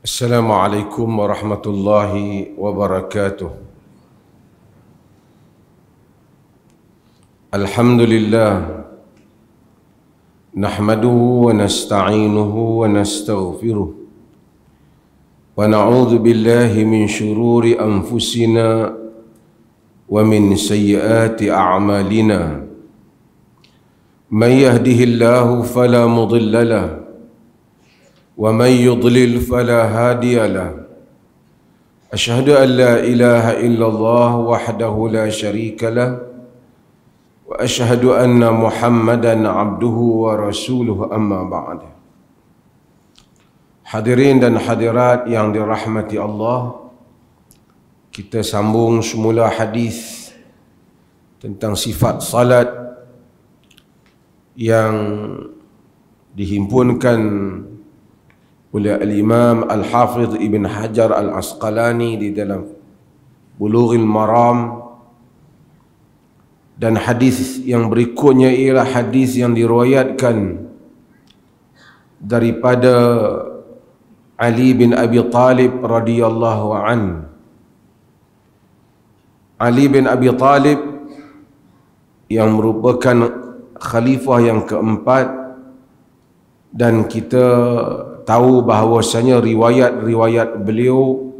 Assalamualaikum warahmatullahi wabarakatuh. Alhamdulillah, nahmaduhu wa nasta'inuhu wa nastaghfiruh wa na'udzu billahi min shururi anfusina wa min sayyiati a'malina. Man yahdihillahu fala mudilla lahu ومن يضلل فلا هادي له. أشهد أن لا إله إلا الله وحده لا شريك له وأشهد أن محمدا عبده ورسوله. أما بعد. Hadirin dan hadirat yang dirahmati Allah, kita sambung semula hadis tentang sifat salat yang dihimpunkan oleh Al-Imam Al-Hafidh Ibn Hajar Al-Asqalani di dalam Bulughul Maram. Dan hadis yang berikutnya ialah hadis yang diriwayatkan daripada Ali bin Abi Talib radhiyallahu an. Ali bin Abi Talib yang merupakan khalifah yang keempat, dan kita tahu bahawasanya riwayat-riwayat beliau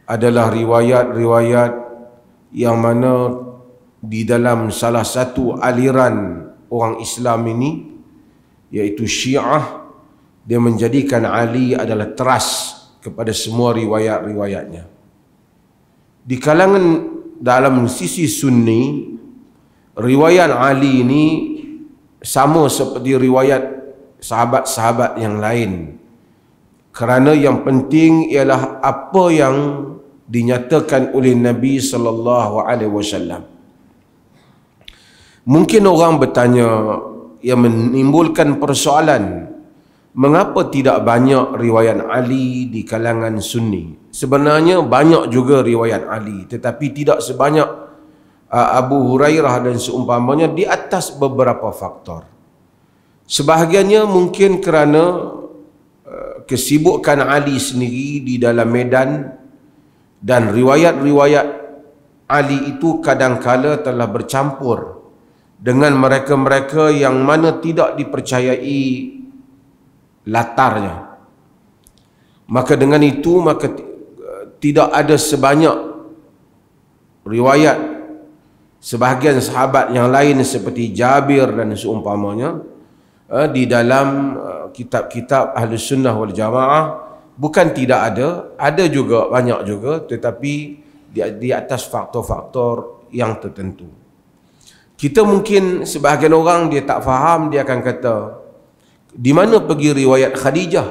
adalah riwayat-riwayat yang mana di dalam salah satu aliran orang Islam ini, iaitu Syiah, dia menjadikan Ali adalah teras kepada semua riwayat-riwayatnya. Di kalangan dalam sisi Sunni, riwayat Ali ini sama seperti riwayat sahabat-sahabat yang lain, kerana yang penting ialah apa yang dinyatakan oleh Nabi sallallahu alaihi wasallam. Mungkin orang bertanya, yang menimbulkan persoalan, mengapa tidak banyak riwayat Ali di kalangan Sunni? Sebenarnya banyak juga riwayat Ali, tetapi tidak sebanyak Abu Hurairah dan seumpamanya, di atas beberapa faktor. Sebahagiannya mungkin kerana kesibukan Ali sendiri di dalam medan, dan riwayat-riwayat Ali itu kadangkala telah bercampur dengan mereka-mereka yang mana tidak dipercayai latarnya. Maka dengan itu, maka tidak ada sebanyak riwayat sebahagian sahabat yang lain seperti Jabir dan seumpamanya di dalam kitab-kitab Ahlus Sunnah wal Jamaah. Bukan tidak ada juga, banyak juga, tetapi di atas faktor-faktor yang tertentu. Kita mungkin sebahagian orang dia tak faham, dia akan kata, di mana pergi riwayat Khadijah,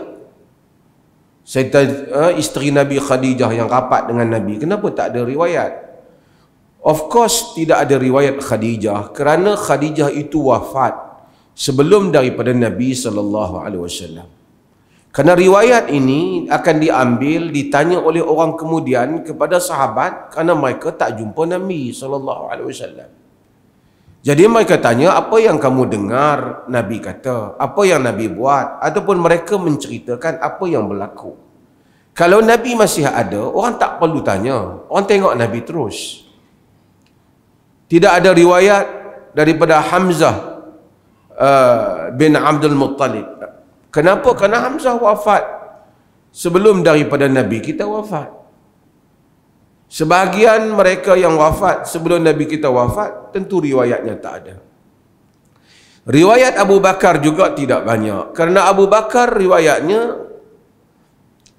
isteri Nabi Khadijah yang rapat dengan Nabi, kenapa tak ada riwayat? Of course tidak ada riwayat Khadijah kerana Khadijah itu wafat sebelum daripada Nabi SAW. Kerana riwayat ini akan diambil, ditanya oleh orang kemudian kepada sahabat, kerana mereka tak jumpa Nabi SAW. Jadi mereka tanya, apa yang kamu dengar Nabi kata, apa yang Nabi buat, ataupun mereka menceritakan apa yang berlaku. Kalau Nabi masih ada, orang tak perlu tanya, orang tengok Nabi terus. Tidak ada riwayat daripada Hamzah bin Abdul Muttalib. Kenapa? Kerana Hamzah wafat sebelum daripada Nabi kita wafat. Sebahagian mereka yang wafat sebelum Nabi kita wafat, tentu riwayatnya tak ada. Riwayat Abu Bakar juga tidak banyak, kerana Abu Bakar riwayatnya,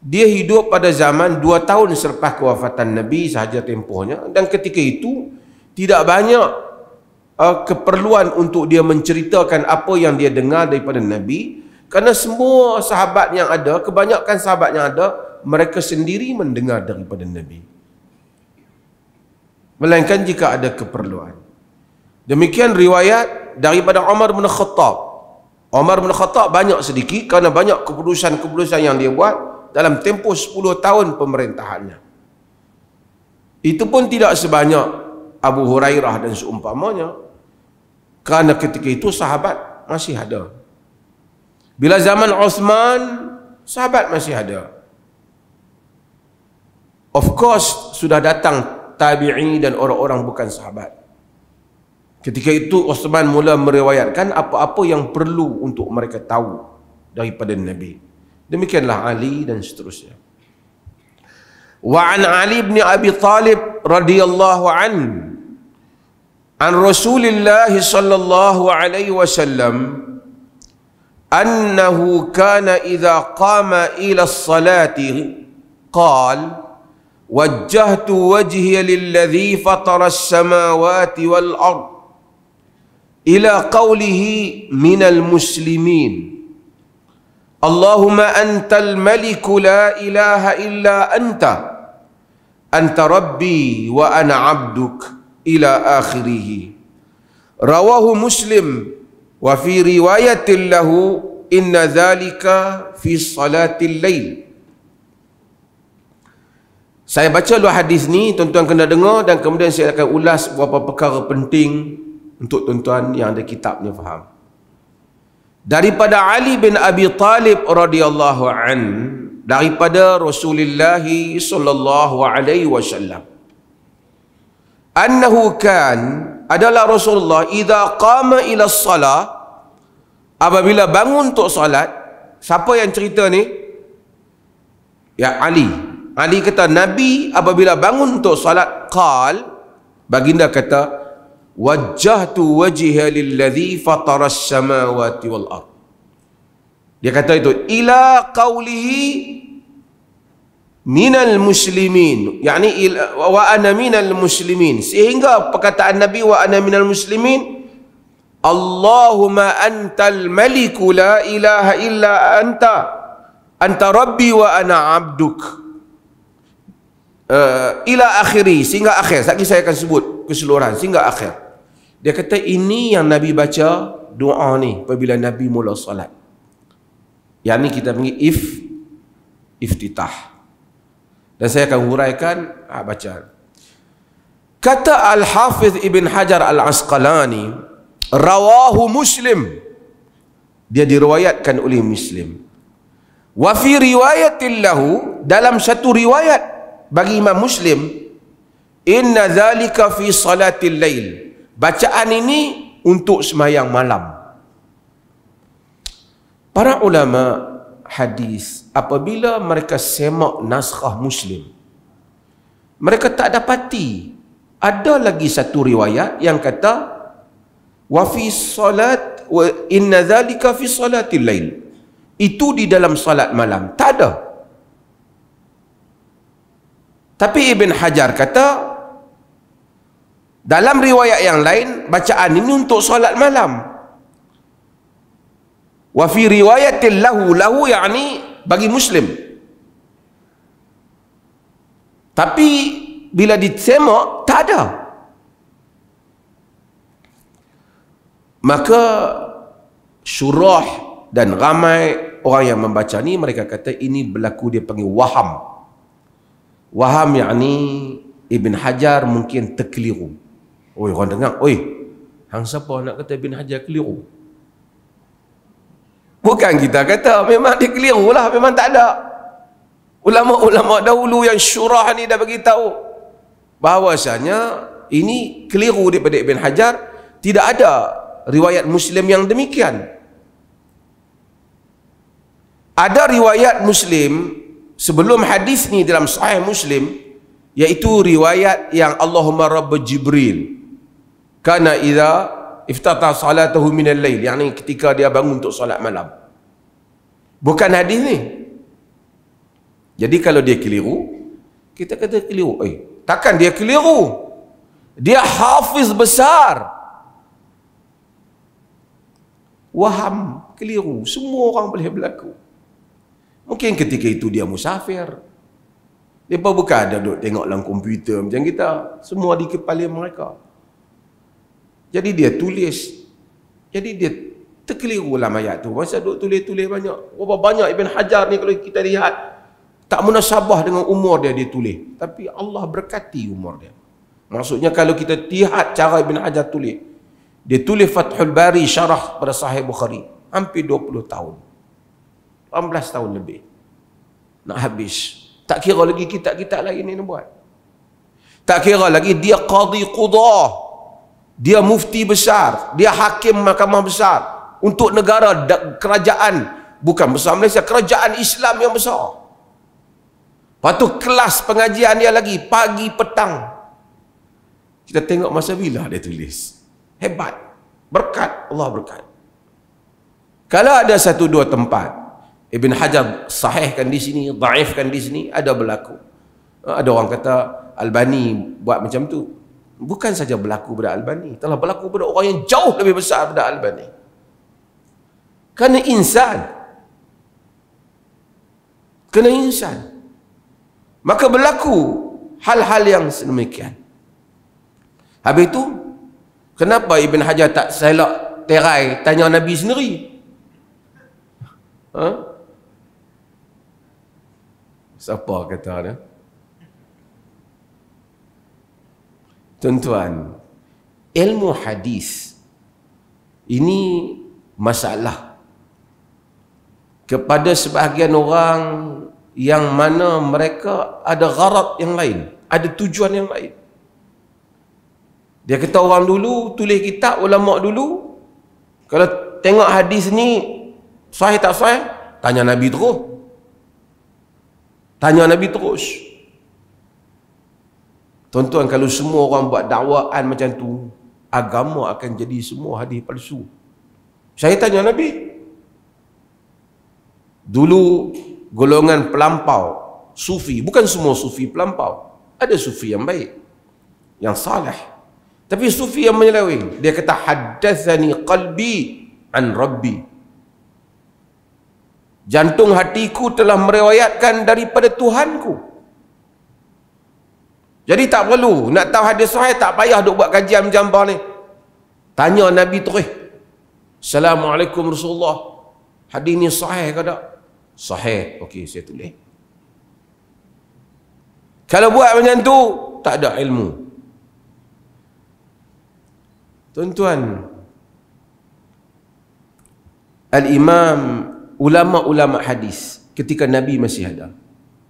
dia hidup pada zaman 2 tahun selepas kewafatan Nabi sahaja tempohnya, dan ketika itu tidak banyak keperluan untuk dia menceritakan apa yang dia dengar daripada Nabi, kerana semua sahabat yang ada, kebanyakan sahabat yang ada, mereka sendiri mendengar daripada Nabi, melainkan jika ada keperluan. Demikian riwayat daripada Umar bin Khattab. Umar bin Khattab banyak sedikit, kerana banyak keputusan-keputusan yang dia buat dalam tempoh 10 tahun pemerintahannya. Itu pun tidak sebanyak Abu Hurairah dan seumpamanya, kerana ketika itu sahabat masih ada. Bila zaman Uthman, sahabat masih ada. Of course, sudah datang tabi'i dan orang-orang bukan sahabat. Ketika itu Uthman mula meriwayatkan apa-apa yang perlu untuk mereka tahu daripada Nabi. Demikianlah Ali dan seterusnya. Wa an Ali bin Abi Talib radhiyallahu an Rasulillah sallallahu alaihi wasallam annahu kana idza qama ila as-salati qala wajjahtu wajhiya lilladhi fatara as-samawati wal ard ila qawlihi minal muslimin Allahumma antal maliku la ilaha illa anta rabbi wa ana abduk ila akhirih. Rawahu Muslim wa fi riwayatin lahu inna dhalika fi salatil lail. Saya baca dulu hadis ni, tuan-tuan kena dengar, dan kemudian saya akan ulas beberapa perkara penting untuk tuan-tuan yang ada kitabnya faham. Daripada Ali bin Abi Talib radhiyallahu an, daripada Rasulullah sallallahu alaihi wasallam, annahu kan, adalah Rasulullah idza qama ila shalah, apabila bangun untuk salat. Siapa yang cerita ni? Ya, Ali. Ali kata Nabi apabila bangun untuk salat qal, baginda kata wajjahtu wajhiya lilladhi fatara as-samawati wal ard. Dia kata itu ila qawlihi minal muslimin, yakni wa ana minal muslimin, sehingga perkataan Nabi wa ana minal muslimin, Allahumma antal maliku la ilaha illa anta rabbi wa ana abduk, ila akhiri, sehingga akhir. Lagi saya akan sebut keseluruhan sehingga akhir. Dia kata ini yang Nabi baca doa ni apabila Nabi mula salat. Yang ni kita panggil iftitah. Dan saya akan huraikan bacaan. Kata Al-Hafiz Ibn Hajar Al-Asqalani, rawahu Muslim, dia diriwayatkan oleh Muslim. Wa fi riwayatin lahu, dalam satu riwayat bagi Imam Muslim, inna dhalika fi salatil lail, bacaan ini untuk sembahyang malam. Para ulama hadis apabila mereka semak naskah Muslim, mereka tak dapati ada lagi satu riwayat yang kata wa fi salat wa inna dhalika fi salatil lail, itu di dalam salat malam. Tak ada. Tapi Ibn Hajar kata dalam riwayat yang lain bacaan ini untuk salat malam. Wa fi riwayatil lahu yakni bagi Muslim. Tapi bila disemak tak ada. Maka syurah dan ramai orang yang membaca ni mereka kata ini berlaku, dia panggil waham. Waham yakni Ibn Hajar mungkin terkeliru. Oi, orang dengar, oi, hang siapa nak kata Ibn Hajar keliru? Bukan kita kata, memang dia keliru lah, memang tak ada. Ulama-ulama dahulu yang syurah ni dah bagi tahu bahawasanya ini keliru daripada Ibn Hajar. Tidak ada riwayat Muslim yang demikian. Ada riwayat Muslim sebelum hadis ni dalam Sahih Muslim, iaitu riwayat yang Allahumma Rabb Jibril kana idza iftata salatahu minal lail, yakni ketika dia bangun untuk solat malam. Bukan hadis ni. Jadi kalau dia keliru, kita kata keliru. Takkan dia keliru? Dia hafiz besar. Waham, keliru. Semua orang boleh berlaku. Mungkin ketika itu dia musafir. Mereka bukan ada duduk tengok dalam komputer macam kita. Semua di kepala mereka. Jadi dia tulis. Jadi dia terkeliru dalam ayat tu. Masa duduk tulis-tulis banyak. Berapa banyak Ibn Hajar ni kalau kita lihat. Tak munasabah dengan umur dia, dia tulis. Tapi Allah berkati umur dia. Maksudnya kalau kita lihat cara Ibn Hajar tulis. Dia tulis Fathul Bari syarah pada Sahih Bukhari. Hampir 20 tahun. 18 tahun lebih. Nak habis. Tak kira lagi kitab-kitab lain ni buat. Tak kira lagi dia qadi qudah, dia mufti besar, dia hakim mahkamah besar untuk negara kerajaan, bukan besar Malaysia, kerajaan Islam yang besar. Lepas tu kelas pengajian dia lagi pagi petang. Kita tengok masa bila dia tulis. Hebat. Berkat, Allah berkat. Kalau ada satu dua tempat Ibn Hajar sahihkan di sini, dhaifkan di sini, ada berlaku. Ada orang kata Albani buat macam tu. Bukan saja berlaku pada Albani, telah berlaku pada orang yang jauh lebih besar pada Albani. Kerana insan. Kerana insan. Maka berlaku hal-hal yang sedemikian. Habis itu, kenapa Ibn Hajar tak selak terai tanya Nabi sendiri? Siapa kata dia? Tuan-tuan, ilmu hadis ini masalah kepada sebahagian orang yang mana mereka ada gharad yang lain, ada tujuan yang lain. Dia kata orang dulu tulis kitab, ulama dulu kalau tengok hadis ni sahih tak sahih, tanya Nabi terus. Tanya Nabi terus. Tuan-tuan, kalau semua orang buat dakwaan macam tu, agama akan jadi semua hadis palsu. Saya tanya Nabi. Dulu golongan pelampau, sufi, bukan semua sufi pelampau. Ada sufi yang baik, yang salih. Tapi sufi yang menyeleweng, dia kata haddatsani qalbi an rabbi. Jantung hatiku telah meriwayatkan daripada Tuhanku. Jadi tak perlu nak tahu hadis sahih, tak payah duk buat kajian macam ni. Tanya Nabi terus. Assalamualaikum Rasulullah, hadis ni sahih ke tak? Sahih. Okey, saya tulis. Kalau buat macam tu, tak ada ilmu. Tuan-tuan, Al-Imam, ulama-ulama hadis ketika Nabi masih ada,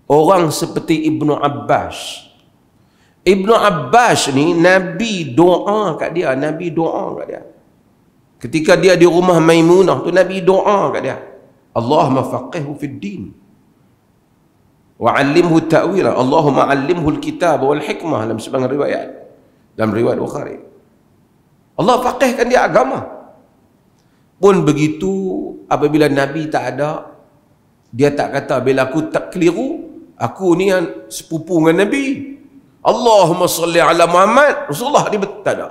orang seperti Ibnu Abbas. Ibnu Abbas ni Nabi doa kat dia, Nabi doa kat dia. Ketika dia di rumah Maimunah tu, Nabi doa kat dia, Allahumma faqihhu fid din wa 'allimhu ta'wila, Allahumma 'allimhu al-kitab wal hikmah, dalam sebahagian riwayat, dalam riwayat Bukhari. Allah faqihkan dia agama. Pun begitu, apabila Nabi tak ada, dia tak kata bila aku tak keliru, aku ni yang sepupu dengan Nabi, Allahumma salli ala Muhammad, Rasulullah ni betul, tak ada.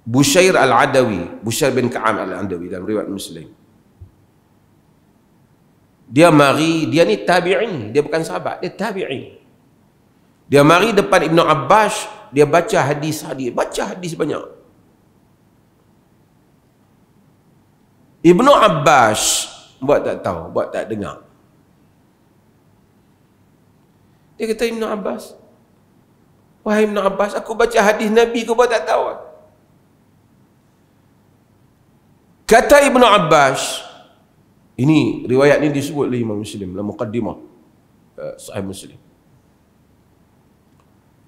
Bushair al-Adawi, Bushair bin Ka'ab al-Adawi dalam riwayat Muslim, dia mari, dia ni tabi'i, dia bukan sahabat, dia tabi'i. Dia mari depan Ibnu Abbas, dia baca hadis-hadis, baca hadis banyak. Ibnu Abbas buat tak tahu, buat tak dengar. Dia kata, Ibnu Abbas, wahai Ibnu Abbas, aku baca hadis Nabi, kau buat tak tahu. Kata Ibnu Abbas, ini riwayat ni disebut oleh Imam Muslim dalam muqaddimah Sahih Muslim.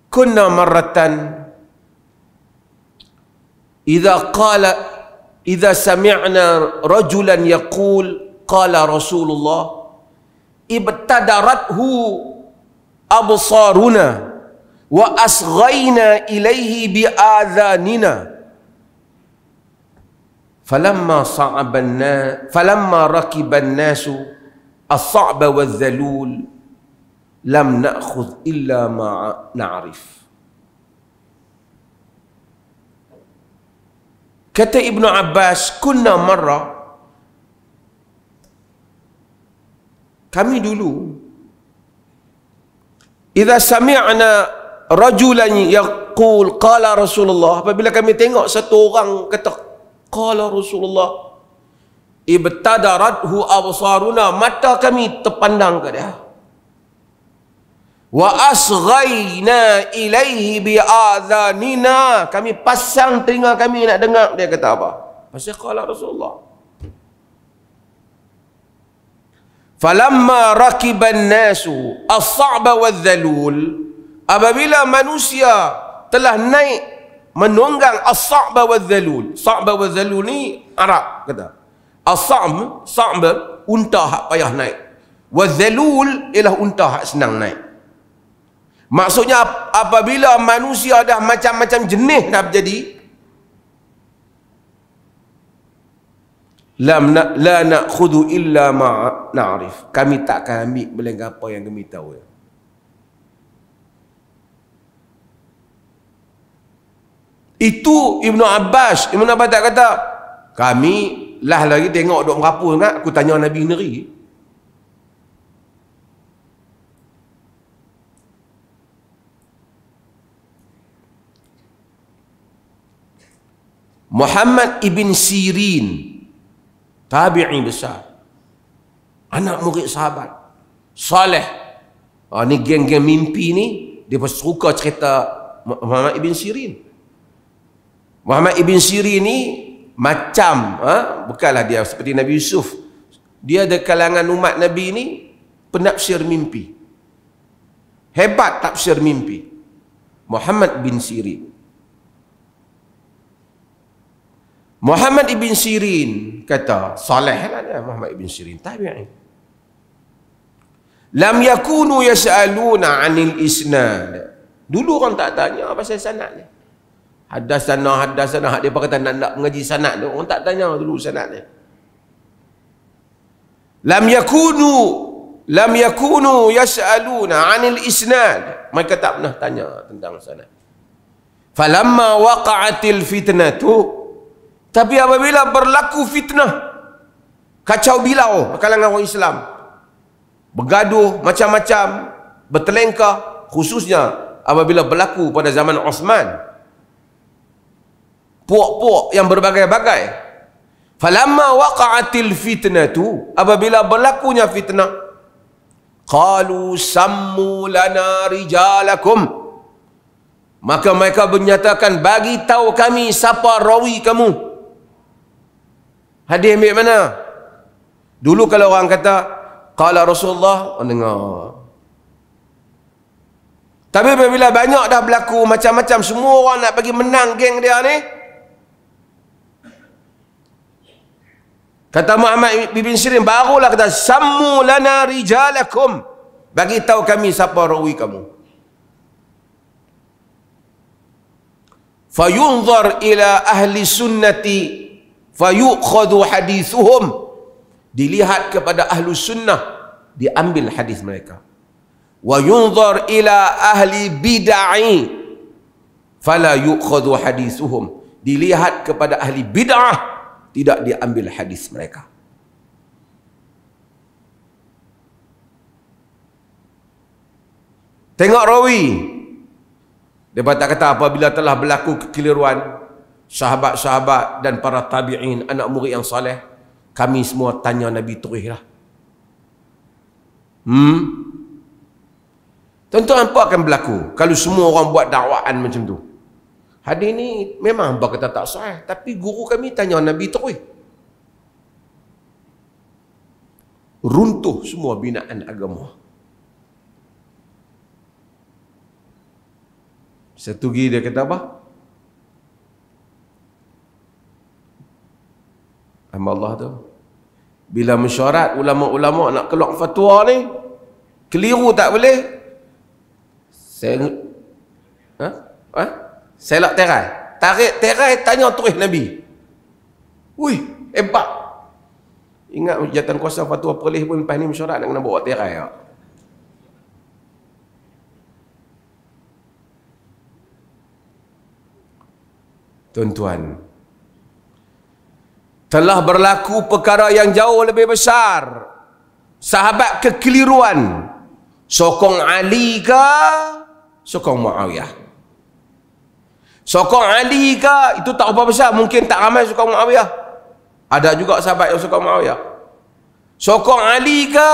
Kunna marratan idza sami'na rajulan yaqul qala Rasulullah ibtadarathu absaruna wa asghayna ilaihi bi adhanina falamma rakiban nasu as-sa'ba waz-zalul lam na'khudh illa ma na'rif. Kata Ibnu Abbas, kunna marra, kami dulu, idza sami'na rajulan yaqul qala Rasulullah, apabila kami tengok satu orang kata qala Rasulullah, ibtadarathu absaruna, mata kami terpandang ke dia, wa asghayna ilaihi bi adhanina, kami pasang telinga kami nak dengar dia kata apa. Pasal qala Rasulullah. Falamma rakiban nasu as-sa'ba wadh-dhalul, apabila manusia telah naik menunggang as-sa'ba wadh-dhalul. Sa'ba wadh-dhalul ni Arab kata. As-sa'b unta hak payah naik. Wadh-dhalul ialah unta hak senang naik. Maksudnya apabila manusia dah macam-macam jenis dah berjadi, la na'khudhu illa ma na'rif. Kami tak akan ambil melainkan apa yang kami tahu. Itu Ibnu Abbas tak kata, kami lah lagi tengok duk merapu sangat, aku tanya Nabi sendiri. Muhammad ibn Sirin, tabi'i besar, anak murid sahabat Saleh. Ni geng-geng mimpi ni dia suka cerita Muhammad ibn Sirin. Muhammad ibn Sirin ni macam bukanlah dia seperti Nabi Yusuf. Dia ada kalangan umat Nabi ni penafsir mimpi, hebat tafsir mimpi. Muhammad bin Sirin. Muhammad ibn Sirin kata, Saleh lah dia, Muhammad ibn Sirin, tabi'i. Lam yakunu yas'aluna 'anil isnad. Dulu orang tak tanya pasal sanad ni. Hadasana hak dia kata nak mengaji sanad tu, orang tak tanya dulu sanad ni. Lam yakunu yas'aluna 'anil isnad. Mereka tak pernah tanya tentang sanad. Falamma waqa'atil fitnatu, tapi apabila berlaku fitnah, kacau bilau kalangan orang Islam, bergaduh macam-macam, bertelengkah, khususnya apabila berlaku pada zaman Osman, puak-puak yang berbagai-bagai. Falamma waqa'atil fitnatu, apabila berlakunya fitnah, qalu sammu lana rijalakum, maka mereka menyatakan, bagi tahu kami siapa rawi kamu. Hadis ambil mana? Dulu kalau orang kata qala Rasulullah, orang dengar. Tapi apabila banyak dah berlaku macam-macam, semua orang nak bagi menang geng dia ni, kata Muhammad bin Sirin, barulah kata sammu lana rijalakum, bagi tahu kami siapa rawi kamu. Fayunzar ila ahli sunnati fayukhadhu hadithuhum, dilihat kepada ahlu sunnah, diambil hadis mereka. Wa yunzar ila ahli bid'ah fala yukhadhu hadithuhum, dilihat kepada ahli bid'ah, tidak diambil hadis mereka. Tengok rawi. Dia tak kata apabila telah berlaku kekeliruan, sahabat-sahabat dan para tabi'in, anak murid yang saleh, kami semua tanya Nabi terus lah. Tentu apa akan berlaku kalau semua orang buat dakwaan macam tu? Hadis ni memang hamba kata tak sahih, tapi guru kami tanya Nabi terus. Runtuh semua binaan agama. Satu lagi dia kata apa? Hamba Allah tu, bila mesyuarat ulama-ulama nak keluar fatwa ni, keliru tak boleh, saya nak terai tanya terus Nabi. Wih, hebat. Ingat jawatan kuasa fatwa perlis pun lepas ni mesyuarat nak kena bawa terai tak? Tuan-tuan, telah berlaku perkara yang jauh lebih besar. Sahabat kekeliruan, sokong Ali ke sokong Muawiyah? Sokong Ali ke, itu tak apa besar, mungkin tak ramai sokong Muawiyah. Ada juga sahabat yang sokong Muawiyah. Sokong Ali ke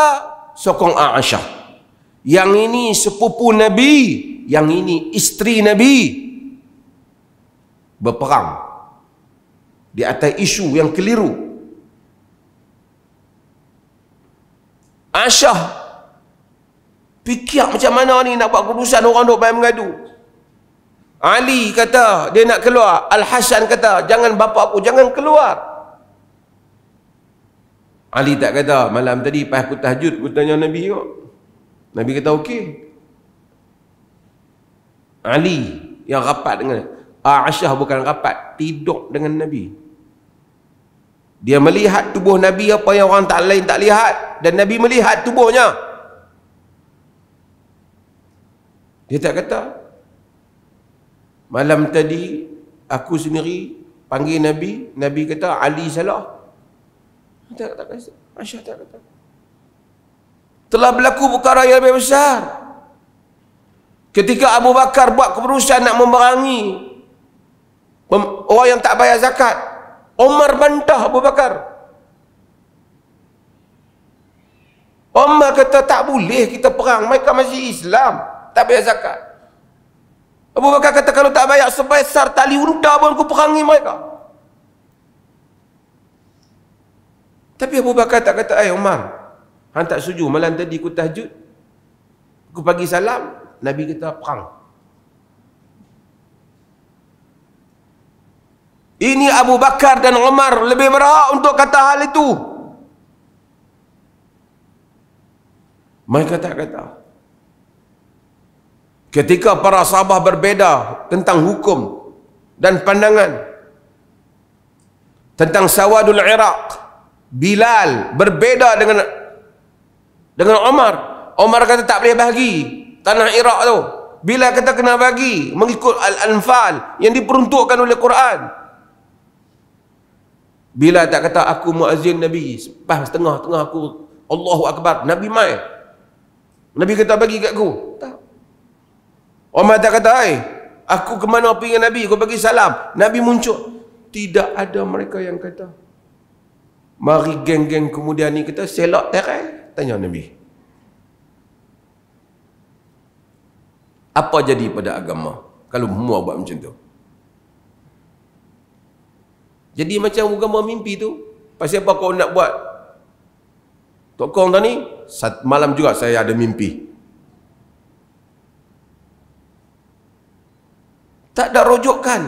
sokong Aisyah? Yang ini sepupu Nabi, yang ini isteri Nabi, berperang di atas isu yang keliru. Aisyah fikir macam mana ni nak buat keputusan, orang duk main mengadu. Ali kata dia nak keluar. Al-Hasan kata jangan, bapa aku jangan keluar. Ali tak kata malam tadi pas aku tahajud aku tanya Nabi tengok. Nabi kata okey. Ali yang rapat dengan Aisyah bukan rapat, tidur dengan Nabi. Dia melihat tubuh Nabi apa yang orang tak lain tak lihat, dan Nabi melihat tubuhnya. Dia tak kata malam tadi aku sendiri panggil Nabi, Nabi kata Ali salah. Tak kata, Aisyah tak kata. Telah berlaku perkara yang lebih besar. Ketika Abu Bakar buat keputusan nak memerangi orang yang tak bayar zakat, Umar bantah Abu Bakar. Umar kata tak boleh kita perang, mereka masih Islam, tak bayar zakat. Abu Bakar kata kalau tak bayar sebesar tali unta pun aku perangi mereka. Tapi Abu Bakar tak kata, Umar, hang tak setuju malam tadi aku tahajud, aku bagi salam, Nabi kata perang. Ini Abu Bakar dan Umar lebih berhak untuk kata hal itu. Mereka tak kata. Ketika para sahabat berbeza tentang hukum dan pandangan tentang Sawadul Iraq, Bilal berbeza dengan Umar. Umar kata tak boleh bagi tanah Iraq tu. Bilal kata kena bagi mengikut Al-Anfal yang diperuntukkan oleh Quran. Bilal tak kata aku muazzin Nabi, pas tengah-tengah aku Allahu Akbar, Nabi mai. Nabi kata bagi kat aku. Tak. Umar tak kata, aku ke mana pergi dengan Nabi, aku bagi salam, Nabi muncul. Tidak ada mereka yang kata. Mari geng-geng kemudian ni kata selok terai, tanya Nabi. Apa jadi pada agama kalau semua buat macam tu? Jadi macam agama mimpi tu. Pasal apa kau nak buat? Tok Kong tadi, malam juga saya ada mimpi. Tak ada rujukan.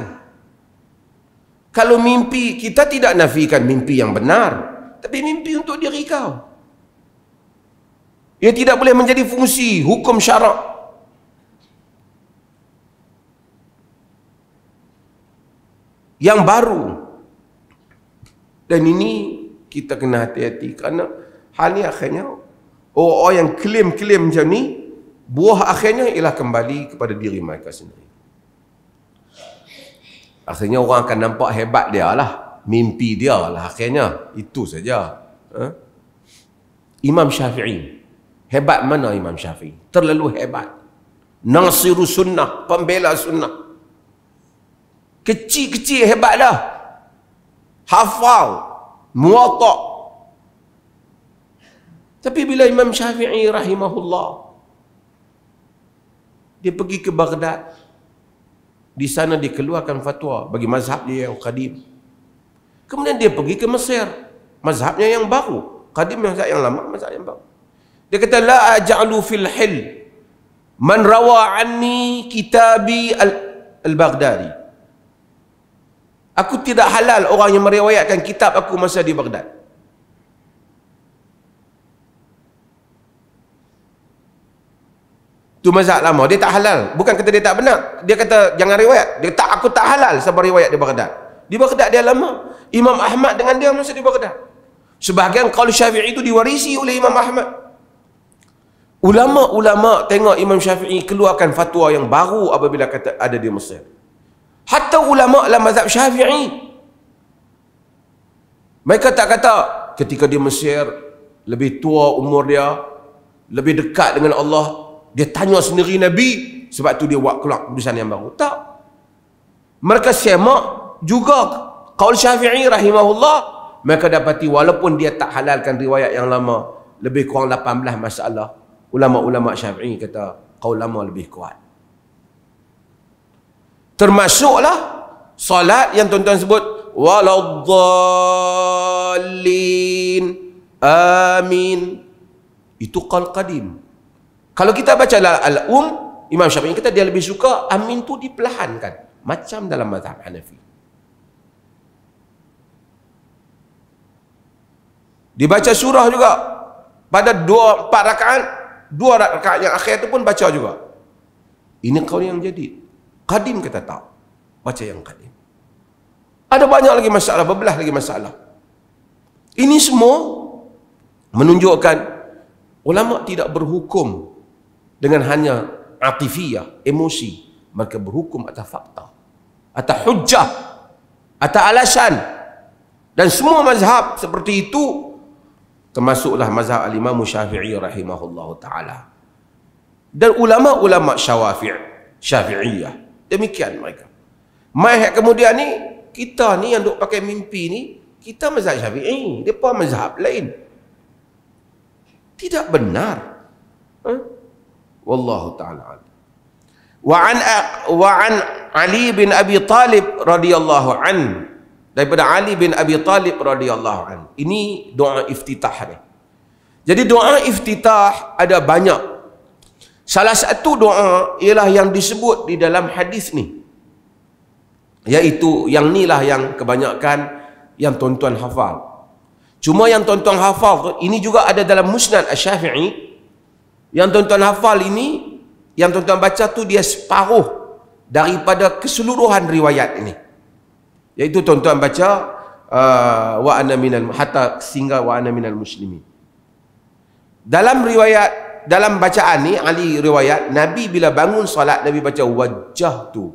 Kalau mimpi, kita tidak nafikan mimpi yang benar, tapi mimpi untuk diri kau. Ia tidak boleh menjadi fungsi hukum syarak. Yang baru. Dan ini kita kena hati-hati kerana hal ni akhirnya orang yang klaim-klaim macam ni, buah akhirnya ialah kembali kepada diri mereka sendiri. Akhirnya orang akan nampak hebat dia lah, mimpi dia lah akhirnya. Itu saja. Imam Syafi'i. Hebat mana Imam Syafi'i? Terlalu hebat. Nasirus sunnah, pembela sunnah. Kecil-kecil hebat dah. Hafal, muwatta'. Tapi bila Imam Syafi'i rahimahullah, dia pergi ke Baghdad, di sana dikeluarkan fatwa bagi mazhab dia yang qadim. Kemudian dia pergi ke Mesir, mazhabnya yang baru. Qadim mazhab yang lama, mazhab yang baru. Dia kata la aj'alu fil hil man rawa anni kitabi al-Baghdadi. Aku tidak halal orang yang meriwayatkan kitab aku masa di Baghdad. Itu mazhab lama. Dia tak halal. Bukan kata dia tak benar. Dia kata jangan riwayat. Dia tak, aku tak halal sebab riwayat di Baghdad. Di Baghdad dia lama. Imam Ahmad dengan dia masa di Baghdad. Sebahagian qaul Syafi'i itu diwarisi oleh Imam Ahmad. Ulama-ulama tengok Imam Syafi'i keluarkan fatwa yang baru apabila kata ada di Mesir. Hatta ulama dalam mazhab Syafi'i, mereka tak kata ketika di Mesir lebih tua umur dia, lebih dekat dengan Allah, dia tanya sendiri Nabi, sebab tu dia buat keluar keputusan yang baru. Tak. Mereka semak juga qaul Syafi'i rahimahullah. Mereka dapati walaupun dia tak halalkan riwayat yang lama, lebih kurang 18 masalah, ulama-ulama Syafi'i kata qaul lama lebih kuat. Termasuklah salat yang tuan-tuan sebut waladdallin amin. Itu qaul qadim. Kalau kita baca Imam Syafi'i kata dia lebih suka amin tu diperlahankan, macam dalam mazhab Hanafi. Dibaca surah juga pada 4 rakaat, 2 rakaat yang akhir itu pun baca juga. Ini qaul yang jadid. Qadim kita tak, baca yang qadim. Ada banyak lagi masalah, berbelah lagi masalah. Ini semua menunjukkan ulama tidak berhukum dengan hanya atifiyah, emosi. Mereka berhukum atas fakta, atas hujjah, atas alasan. Dan semua mazhab seperti itu, termasuklah mazhab al-Imam Syafi'i rahimahullahu ta'ala. Dan ulama-ulama Syafi'iyah. Demikian mereka. Kemudian ni, kita ni yang duk pakai mimpi ni, kita mazhab Syafi'i, mereka mazhab lain. Tidak benar. Wallahu ta'ala. Wa an Ali bin Abi Talib radhiyallahu an, daripada Ali bin Abi Talib radhiyallahu an. Ini doa iftitah ni. Jadi doa iftitah ada banyak. Salah satu doa ialah yang disebut di dalam hadis ni, iaitu yang inilah yang kebanyakan yang tuan-tuan hafal. Cuma yang tuan-tuan hafal tu, ini juga ada dalam Musnad Asy-Syafi'i. Yang tuan-tuan hafal ini, yang tuan-tuan baca tu dia separuh daripada keseluruhan riwayat ini. Iaitu tuan-tuan baca wa ana minal, hatta sehingga wa ana minal muslimin. Dalam riwayat, dalam bacaan ni Ali riwayat, Nabi bila bangun solat, Nabi baca wajjahtu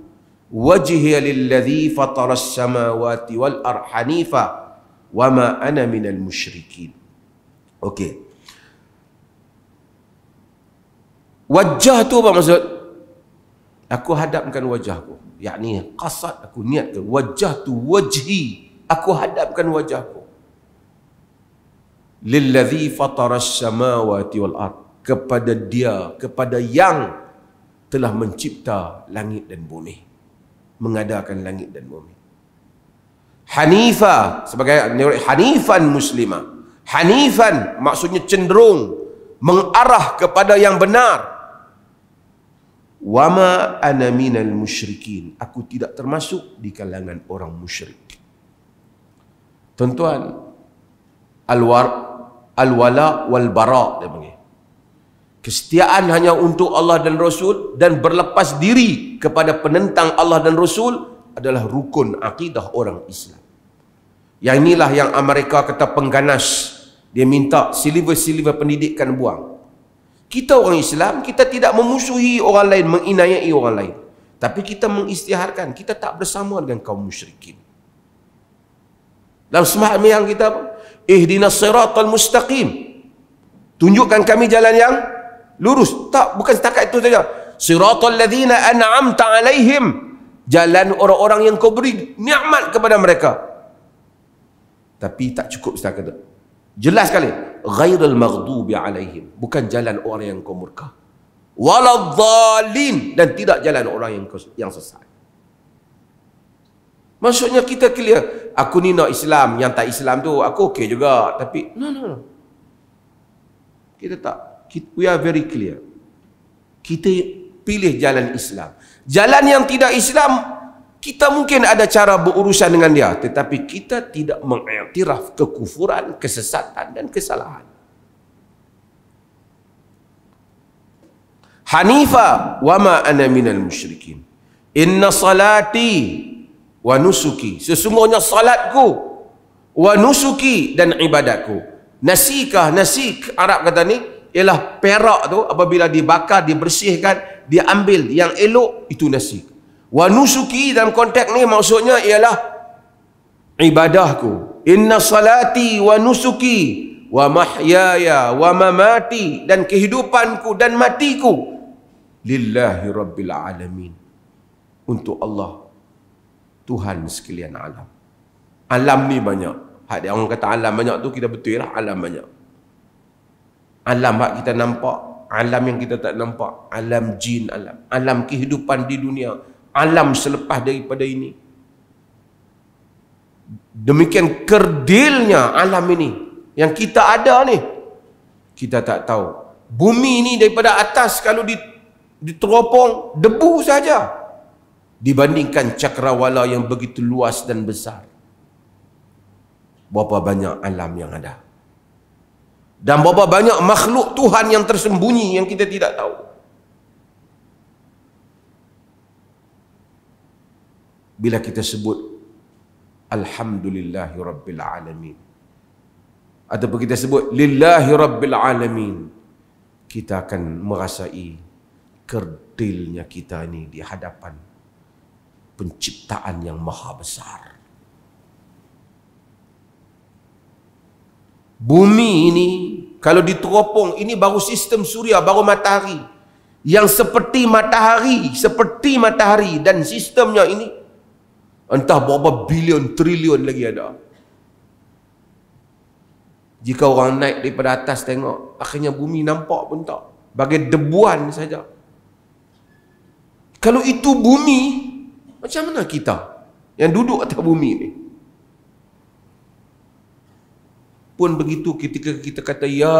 wajhiya lilladzi fataras samawati wal ardh hanifa wa ma ana minal musyrikin. Okey. Wajah tu apa maksud? Aku hadapkan wajahku. Yakni qasad, aku niatkan. Wajah tu wajhi. Aku hadapkan wajahku. Lilladzi fataras samawati wal ardh. Kepada dia, kepada yang telah mencipta langit dan bumi. Mengadakan langit dan bumi. Hanifa, sebagai hanifan muslimah. Hanifan maksudnya cenderung mengarah kepada yang benar. Wama ana minal musyrikin. Aku tidak termasuk di kalangan orang musyrik. Tuan-tuan, al-wala wal bara dia panggil. Kesetiaan hanya untuk Allah dan Rasul dan berlepas diri kepada penentang Allah dan Rasul adalah rukun akidah orang Islam. Yang inilah yang Amerika kata pengganas. Dia minta silibus-silibus pendidikan buang. Kita orang Islam, kita tidak memusuhi orang lain, menginayai orang lain. Tapi kita mengisytiharkan, kita tak bersama dengan kaum musyrikin. Dalam sembahyang kita apa? Ihdinas siratal mustaqim. Tunjukkan kami jalan yang lurus. Tak, bukan setakat itu saja. Siratal ladzina an'amta alaihim. Jalan orang-orang yang kau beri nikmat kepada mereka. Tapi tak cukup setakat itu. Jelas sekali, ghairul maghdubi alaihim, bukan jalan orang yang kau murka, waladhdallin, dan tidak jalan orang yang sesat. Maksudnya kita clear, aku ni nak Islam, yang tak Islam tu aku okey juga, tapi no. Kita tak, we are very clear. Kita pilih jalan Islam. Jalan yang tidak Islam, kita mungkin ada cara berurusan dengan dia, tetapi kita tidak mengiktiraf kekufuran, kesesatan dan kesalahan. Hanifa wa ma ana minal musyrikin. Inna salati wa nusuki. Sesungguhnya salatku, wa nusuki, dan ibadatku. Nasikah, nasik Arab kata ni ialah perak tu apabila dibakar, dibersihkan, diambil yang elok, itu nasik. Wa nusuki dalam konteks ni maksudnya ialah ibadahku. Inna salati wa nusuki wa mahyaya wa mamati, dan kehidupanku dan matiku lillahi rabbil alamin, untuk Allah, Tuhan sekalian alam. Alam ni banyak. Hak dia orang kata alam banyak tu, kita betul lah, alam banyak. Alam hak kita nampak, alam yang kita tak nampak, alam jin, alam kehidupan di dunia, alam selepas daripada ini. Demikian kerdilnya alam ini yang kita ada ni. Kita tak tahu. Bumi ni daripada atas kalau diteropong debu saja dibandingkan cakrawala yang begitu luas dan besar. Berapa banyak alam yang ada. Dan berapa banyak makhluk Tuhan yang tersembunyi yang kita tidak tahu. Bila kita sebut Alhamdulillahi Rabbil Alamin, ataupun kita sebut Lillahi Rabbil Alamin, kita akan merasai kerdilnya kita ini di hadapan penciptaan yang maha besar. Bumi ini kalau diteropong, ini baru sistem suria, baru matahari. Yang seperti matahari dan sistemnya ini entah berapa bilion, trilion lagi ada. Jika orang naik daripada atas tengok, akhirnya bumi nampak pun tak. Bagai debuan saja. Kalau itu bumi, macam mana kita yang duduk atas bumi ni? Pun begitu ketika kita kata, Ya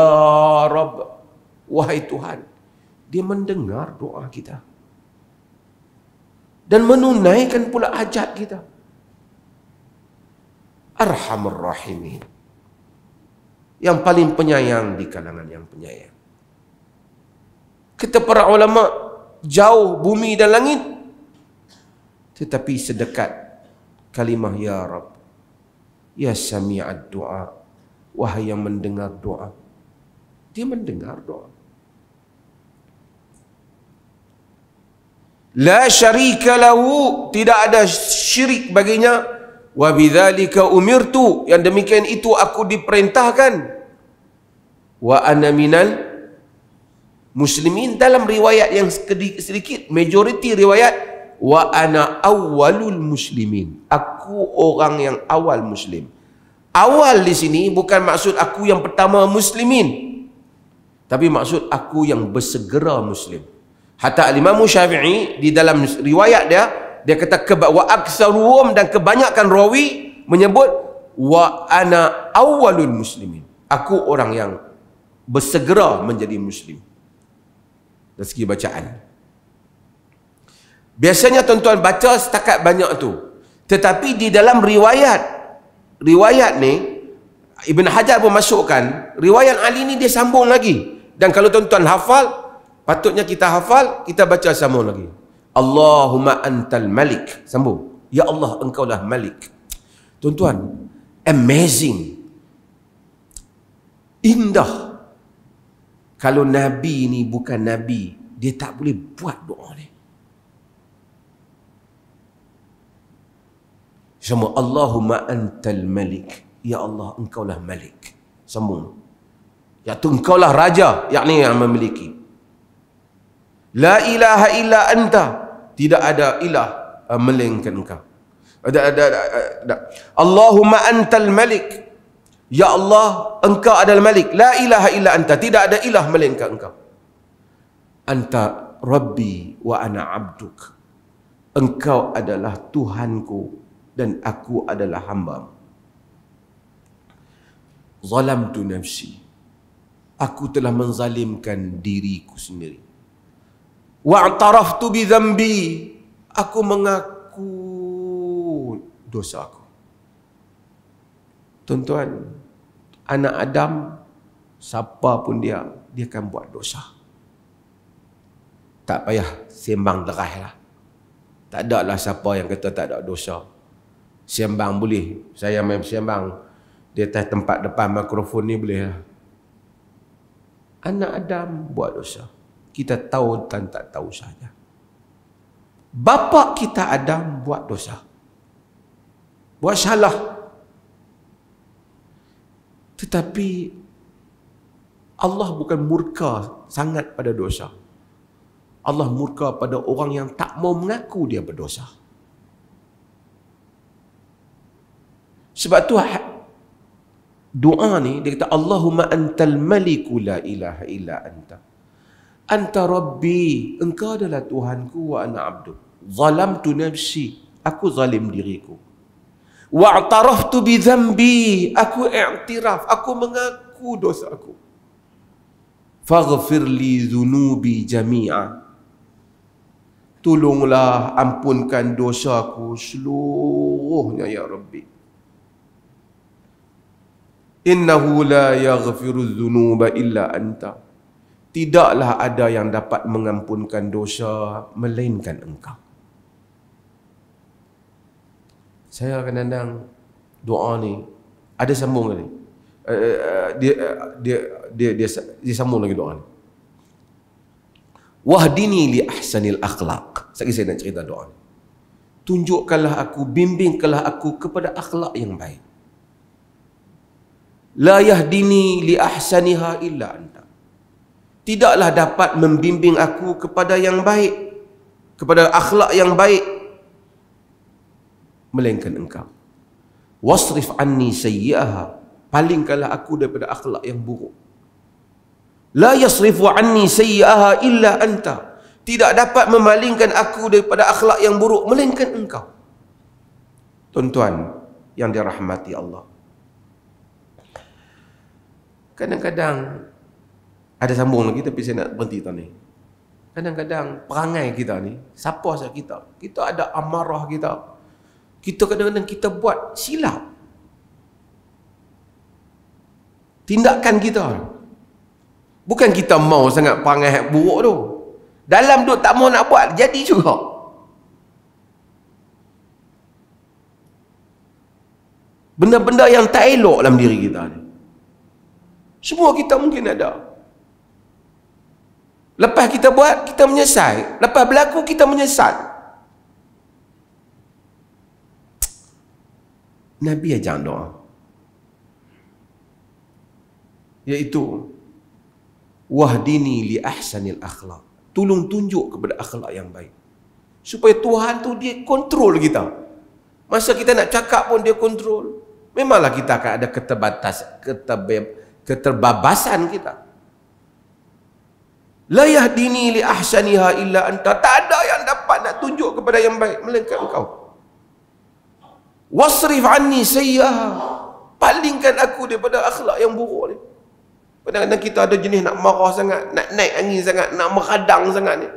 Rabb, wahai Tuhan, dia mendengar doa kita. Dan menunaikan pula hajat kita. Arhamur Rahimin. Yang paling penyayang di kalangan yang penyayang. Kata para ulama, jauh bumi dan langit, tetapi sedekat kalimah Ya Rabb, Ya Sami'ad Du'a, wahai yang mendengar doa. Dia mendengar doa. La syarika lahu, tidak ada syirik baginya. Wa bidzalika umirtu, yang demikian itu aku diperintahkan. Wa ana minal muslimin. Dalam riwayat yang sedikit, majoriti riwayat, wa ana awwalul muslimin, aku orang yang awal muslim. Awal di sini bukan maksud aku yang pertama muslimin, tapi maksud aku yang bersegera muslim. Hatta Imam Syafi'i di dalam riwayat dia kata wa aktsaruhum, dan kebanyakan rawi menyebut wa ana awwalul muslimin, aku orang yang bersegera menjadi muslim. Dari segi bacaan, biasanya tuan-tuan baca setakat banyak tu, tetapi di dalam riwayat ni Ibn Hajar pun masukkan riwayat Ali ni, dia sambung lagi. Dan kalau tuan-tuan hafal, patutnya kita hafal, kita baca sambung lagi. Allahumma antal malik, sambung, Ya Allah, engkaulah malik. Tuan-tuan, amazing, indah. Kalau Nabi ni bukan Nabi, dia tak boleh buat doa ni. Semua Allahumma antal malik, Ya Allah, engkaulah malik. Sambung, iaitu engkaulah raja, yakni yang memiliki. La ilaha illa anta, tidak ada ilah melainkan engkau. Allahumma antal malik, Ya Allah, engkau adalah malik. La ilaha illa anta, tidak ada ilah melainkan engkau. Anta rabbi wa ana abduk, engkau adalah Tuhanku dan aku adalah hamba. Zalamtu nafsi, aku telah menzalimkan diriku sendiri. Wa'taraftu bi dhanbi, aku mengaku dosa aku. Tuan-tuan, anak Adam, siapa pun dia akan buat dosa. Tak payah sembang derah lah. Tak ada lah siapa yang kata tak ada dosa. Sembang boleh. Saya main sembang di atas tempat depan mikrofon ni boleh lah. Anak Adam buat dosa. Kita tahu dan tak tahu saja. Bapa kita Adam buat dosa, buat salah. Tetapi Allah bukan murka sangat pada dosa. Allah murka pada orang yang tak mau mengaku dia berdosa. Sebab tu doa ni dia kata Allahumma antal maliku la ilaha illa anta. Anta Rabbi, engkau adalah Tuhanku, wa ana abduk. Zalamtu nafsi, aku zalim diriku. Wa'taraftu bi dhanbi, aku i'tiraf, aku mengaku dosa aku. faghfir li dhunubi jami'a. Tolonglah ampunkan dosaku seluruhnya ya Rabbi. Innahu la yaghfiru dhunuba illa anta. Tidaklah ada yang dapat mengampunkan dosa melainkan engkau. Saya kadang-kadang doa ni ada sambung lagi. Dia sambung lagi doa ni. Wahdini li ahsanil akhlaq. Saya nak cerita doa ni. Tunjukkanlah aku, bimbingkanlah aku kepada akhlak yang baik. La yahdini li ahsaniha illa anta. Tidaklah dapat membimbing aku kepada yang baik, kepada akhlak yang baik, melainkan engkau. Wasrif anni sayyi'aha. Palingkanlah aku daripada akhlak yang buruk. La yasrifu anni sayyi'aha illa anta. Tidak dapat memalingkan aku daripada akhlak yang buruk melainkan engkau. Tuan-tuan yang dirahmati Allah, kadang-kadang ada sambung lagi tapi saya nak berhenti tadi. Kadang-kadang perangai kita ni, siapa sahaja kita ada amarah kita. Kita kadang-kadang kita buat silap. Tindakan kita. Bukan kita mau sangat perangai buruk tu. Dalam tu tak mau nak buat, jadi juga. Benda-benda yang tak elok dalam diri kita ni. Semua kita mungkin ada. Lepas kita buat, kita menyesal. Lepas berlaku, kita menyesal. Nabi ajar doa. Iaitu, wahdini li ahsanil akhlaq. Tolong tunjuk kepada akhlak yang baik. Supaya Tuhan tu dia kontrol kita. Masa kita nak cakap pun dia kontrol. Memanglah kita akan ada keterbabasan kita. La yahdini li ahsaniha illa anta. Tak ada yang dapat nak tunjuk kepada yang baik melainkan engkau. Wasrif anni sayyi'aha. Palingkan aku daripada akhlak yang buruk ni. Kadang-kadang kita ada jenis nak marah sangat, nak naik angin sangat, nak meradang sangat ni.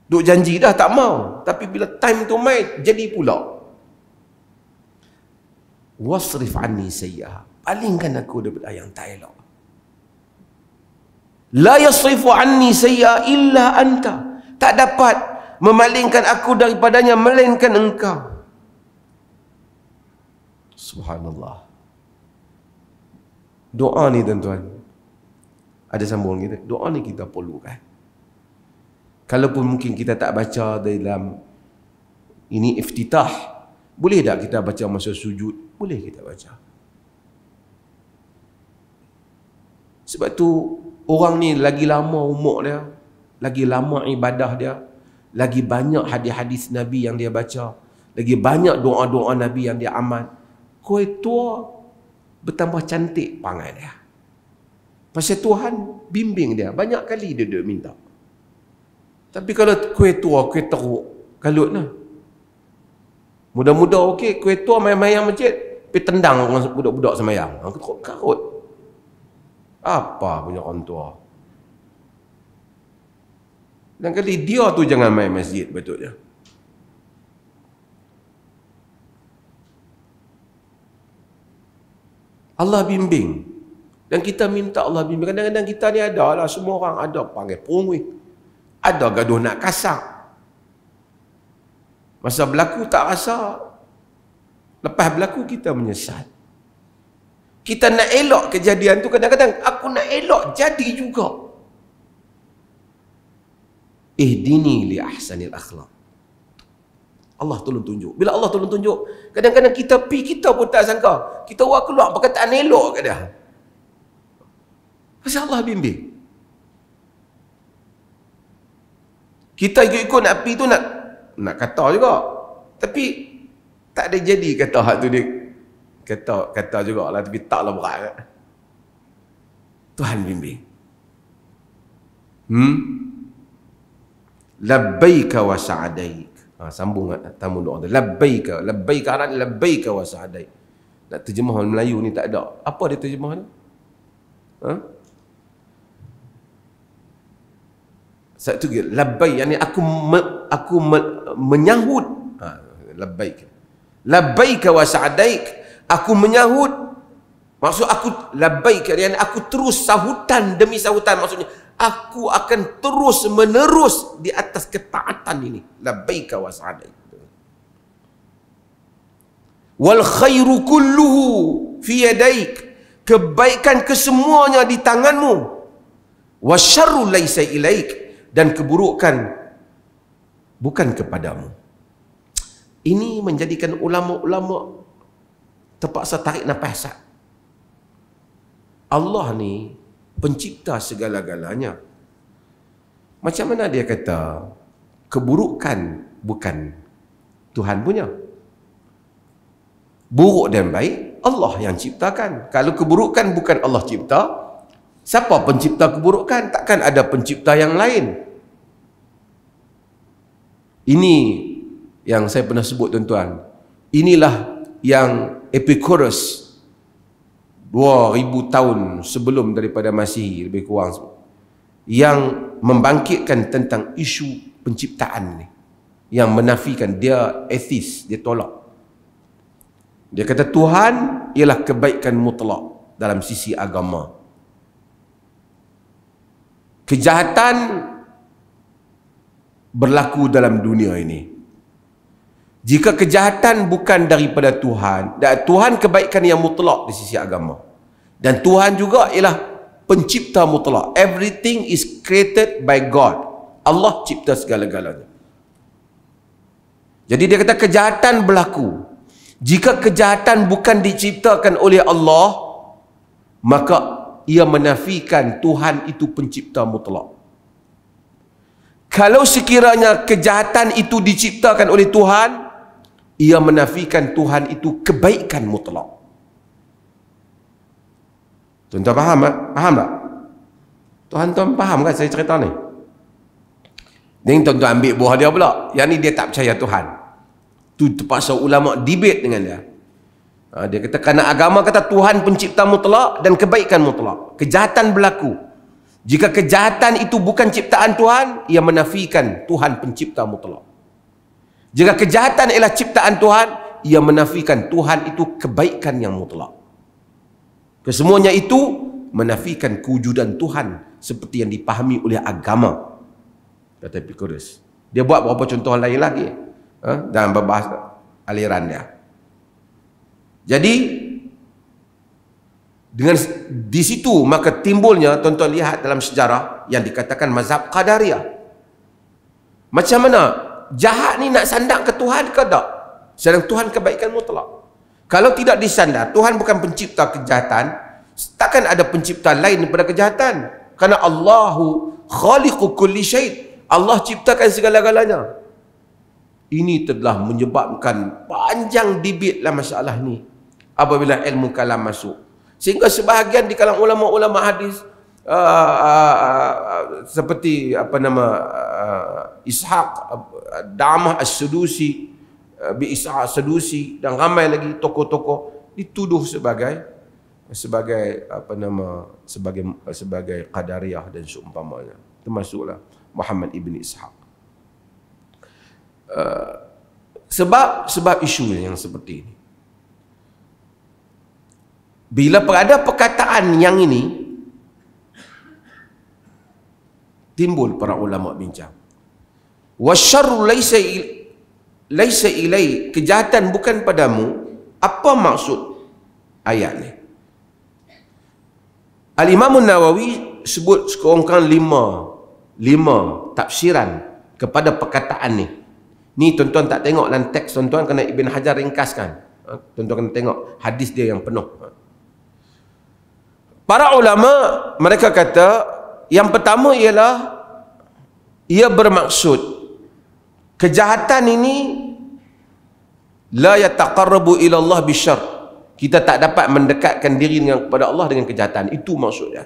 Duk janji dah tak mau, tapi bila time tu main, jadi pula. Wasrif anni sayyi'aha. Palingkan aku daripada yang tak elok. La yasrifu anni sayyi'a illa anta. Tak dapat memalingkan aku daripadanya melainkan engkau. Subhanallah. Doa ni tuan-tuan, ada sambung kita. Doa ni kita perlukan. Kalaupun mungkin kita tak baca dalam ini iftitah, boleh tak kita baca masa sujud? Boleh kita baca. Sebab tu orang ni lagi lama umur dia, lagi lama ibadah dia, lagi banyak hadis-hadis Nabi yang dia baca, lagi banyak doa-doa Nabi yang dia amal. Koi tua bertambah cantik perangai dia. Pasal Tuhan bimbing dia. Banyak kali dia minta. Tapi kalau kuih tua, kuih teruk, kalut lah. Mudah-mudah okey, kuih tua main-main masjid, pergi tendang orang budak-budak semayang. Karut. Apa punya orang tua? Dan kali dia tu jangan main masjid betulnya. Allah bimbing. Dan kita minta Allah bimbing. Kadang-kadang kita ni ada lah, semua orang ada panggil perungui. Ada gaduh nak kasar. Masa berlaku tak rasa. Lepas berlaku kita menyesal. Kita nak elok kejadian tu, kadang-kadang aku nak elok jadi juga. Ihdini li ahsanil akhlaq. Allah tolong tunjuk. Bila Allah tolong tunjuk, kadang-kadang kita pun tak sangka. Kita buat keluar perkataan elok kat dia. Pasal Allah bimbing. Kita ikut-ikut nak pergi tu nak kata juga. Tapi tak ada jadi kata hak tu dia. Kata jugalah, tapi taklah berat. Tuhan bimbing. Labbaika wa sa'adaik. Sambung tamu doa tu. Labbaika artinya labbaika wa sa'adaik. Nak terjemah Melayu ni tak ada. Apa dia terjemah ni? Satu lagi, labbaik, yani menyahut. Labbaik. Labbaik wa sa'daik. Aku menyahut. Maksud aku labbaik, yani aku terus sahutan demi sahutan. Maksudnya aku akan terus menerus di atas ketaatan ini. Labbaik wa sa'daik. Wal khairu kulluhu fi yadaik. Kebaikan kesemuanya di tanganmu. Wasyarru laisa ilaik. Dan keburukan bukan kepadamu. Ini menjadikan ulama-ulama terpaksa tarik nafas. Allah ni pencipta segala-galanya. Macam mana dia kata keburukan bukan Tuhan punya? Buruk dan baik Allah yang ciptakan. Kalau keburukan bukan Allah cipta, siapa pencipta keburukan? Takkan ada pencipta yang lain. Ini yang saya pernah sebut tuan-tuan. Inilah yang Epicurus 2000 tahun sebelum daripada Masihi lebih kurang, yang membangkitkan tentang isu penciptaan ni, yang menafikan. Dia atheist, dia tolak. Dia kata Tuhan ialah kebaikan mutlak dalam sisi agama. Kejahatan berlaku dalam dunia ini. Jika kejahatan bukan daripada Tuhan, dan Tuhan kebaikan yang mutlak di sisi agama, dan Tuhan juga ialah pencipta mutlak. Everything is created by God. Allah cipta segala-galanya. Jadi dia kata kejahatan berlaku. Jika kejahatan bukan diciptakan oleh Allah, maka ia menafikan Tuhan itu pencipta mutlak. Kalau sekiranya kejahatan itu diciptakan oleh Tuhan, ia menafikan Tuhan itu kebaikan mutlak. Tuan-tuan faham tak? Faham tak? Tuan-tuan faham kan saya cerita ni? Then tuan-tuan ambil buah dia pula. Yang ni dia tak percaya Tuhan. Tu terpaksa ulama debate dengan dia. Dia kata kerana agama kata Tuhan pencipta mutlak dan kebaikan mutlak. Kejahatan berlaku. Jika kejahatan itu bukan ciptaan Tuhan, ia menafikan Tuhan pencipta mutlak. Jika kejahatan ialah ciptaan Tuhan, ia menafikan Tuhan itu kebaikan yang mutlak. Kesemuanya itu menafikan kewujudan Tuhan seperti yang dipahami oleh agama, kata Epicurus. Dia buat beberapa contoh lain lagi dalam berbahas aliran dia. Jadi dengan di situ maka timbulnya, tuan-tuan lihat dalam sejarah yang dikatakan mazhab Qadariyah. Macam mana jahat ni nak sandang ke Tuhan ke tak? Sedang Tuhan kebaikan mutlak. Kalau tidak disandar, Tuhan bukan pencipta kejahatan, takkan ada pencipta lain daripada kejahatan. Kerana Allahu khaliqu kulli syai'. Allah ciptakan segala-galanya. Ini telah menyebabkan panjang debate dalam masalah ni apabila ilmu kalam masuk. Sehingga sebahagian di kalangan ulama-ulama hadis seperti Ishaq Damah As-Sudusi, Bi Ishaq As-Sudusi dan ramai lagi tokoh-tokoh dituduh sebagai Qadariyah dan seumpamanya. Termasuklah Muhammad ibn Ishaq. Sebab isu yang seperti ini. Bila ada perkataan yang ini, timbul para ulama bincang. Wasyarru laisa ilai, kejahatan bukan padamu. Apa maksud ayat ni? Al-Imam Nawawi sebut sekurang-kurang lima tafsiran kepada perkataan ni. Ni tuan-tuan tak tengok dalam teks, tuan-tuan kena Ibn Hajar ringkaskan. Tuan-tuan kena tengok hadis dia yang penuh. Para ulama mereka kata yang pertama ialah ia bermaksud kejahatan ini la yataqarrabu ila Allah bisyarr. Kita tak dapat mendekatkan diri kepada Allah dengan kejahatan. Itu maksudnya.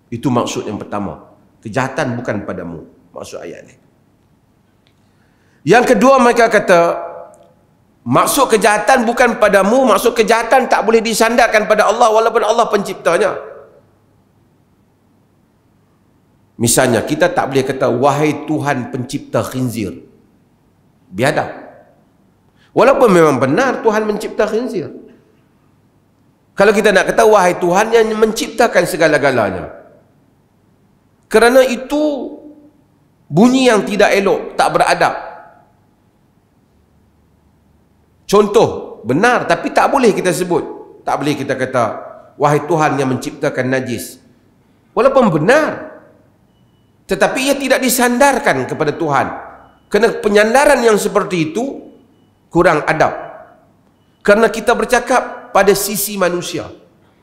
Itu maksud yang pertama. Kejahatan bukan padamu. Maksud ayat ini. Yang kedua mereka kata maksud kejahatan bukan padamu, maksud kejahatan tak boleh disandarkan pada Allah walaupun Allah penciptanya. Misalnya, kita tak boleh kata, wahai Tuhan pencipta khinzir. Biadab. Walaupun memang benar Tuhan mencipta khinzir. Kalau kita nak kata, wahai Tuhan yang menciptakan segala-galanya. Kerana itu bunyi yang tidak elok, tak beradab. Contoh, benar, tapi tak boleh kita sebut. Tak boleh kita kata, wahai Tuhan yang menciptakan najis. Walaupun benar, tetapi ia tidak disandarkan kepada Tuhan. Kerana penyandaran yang seperti itu kurang adab. Kerana kita bercakap pada sisi manusia,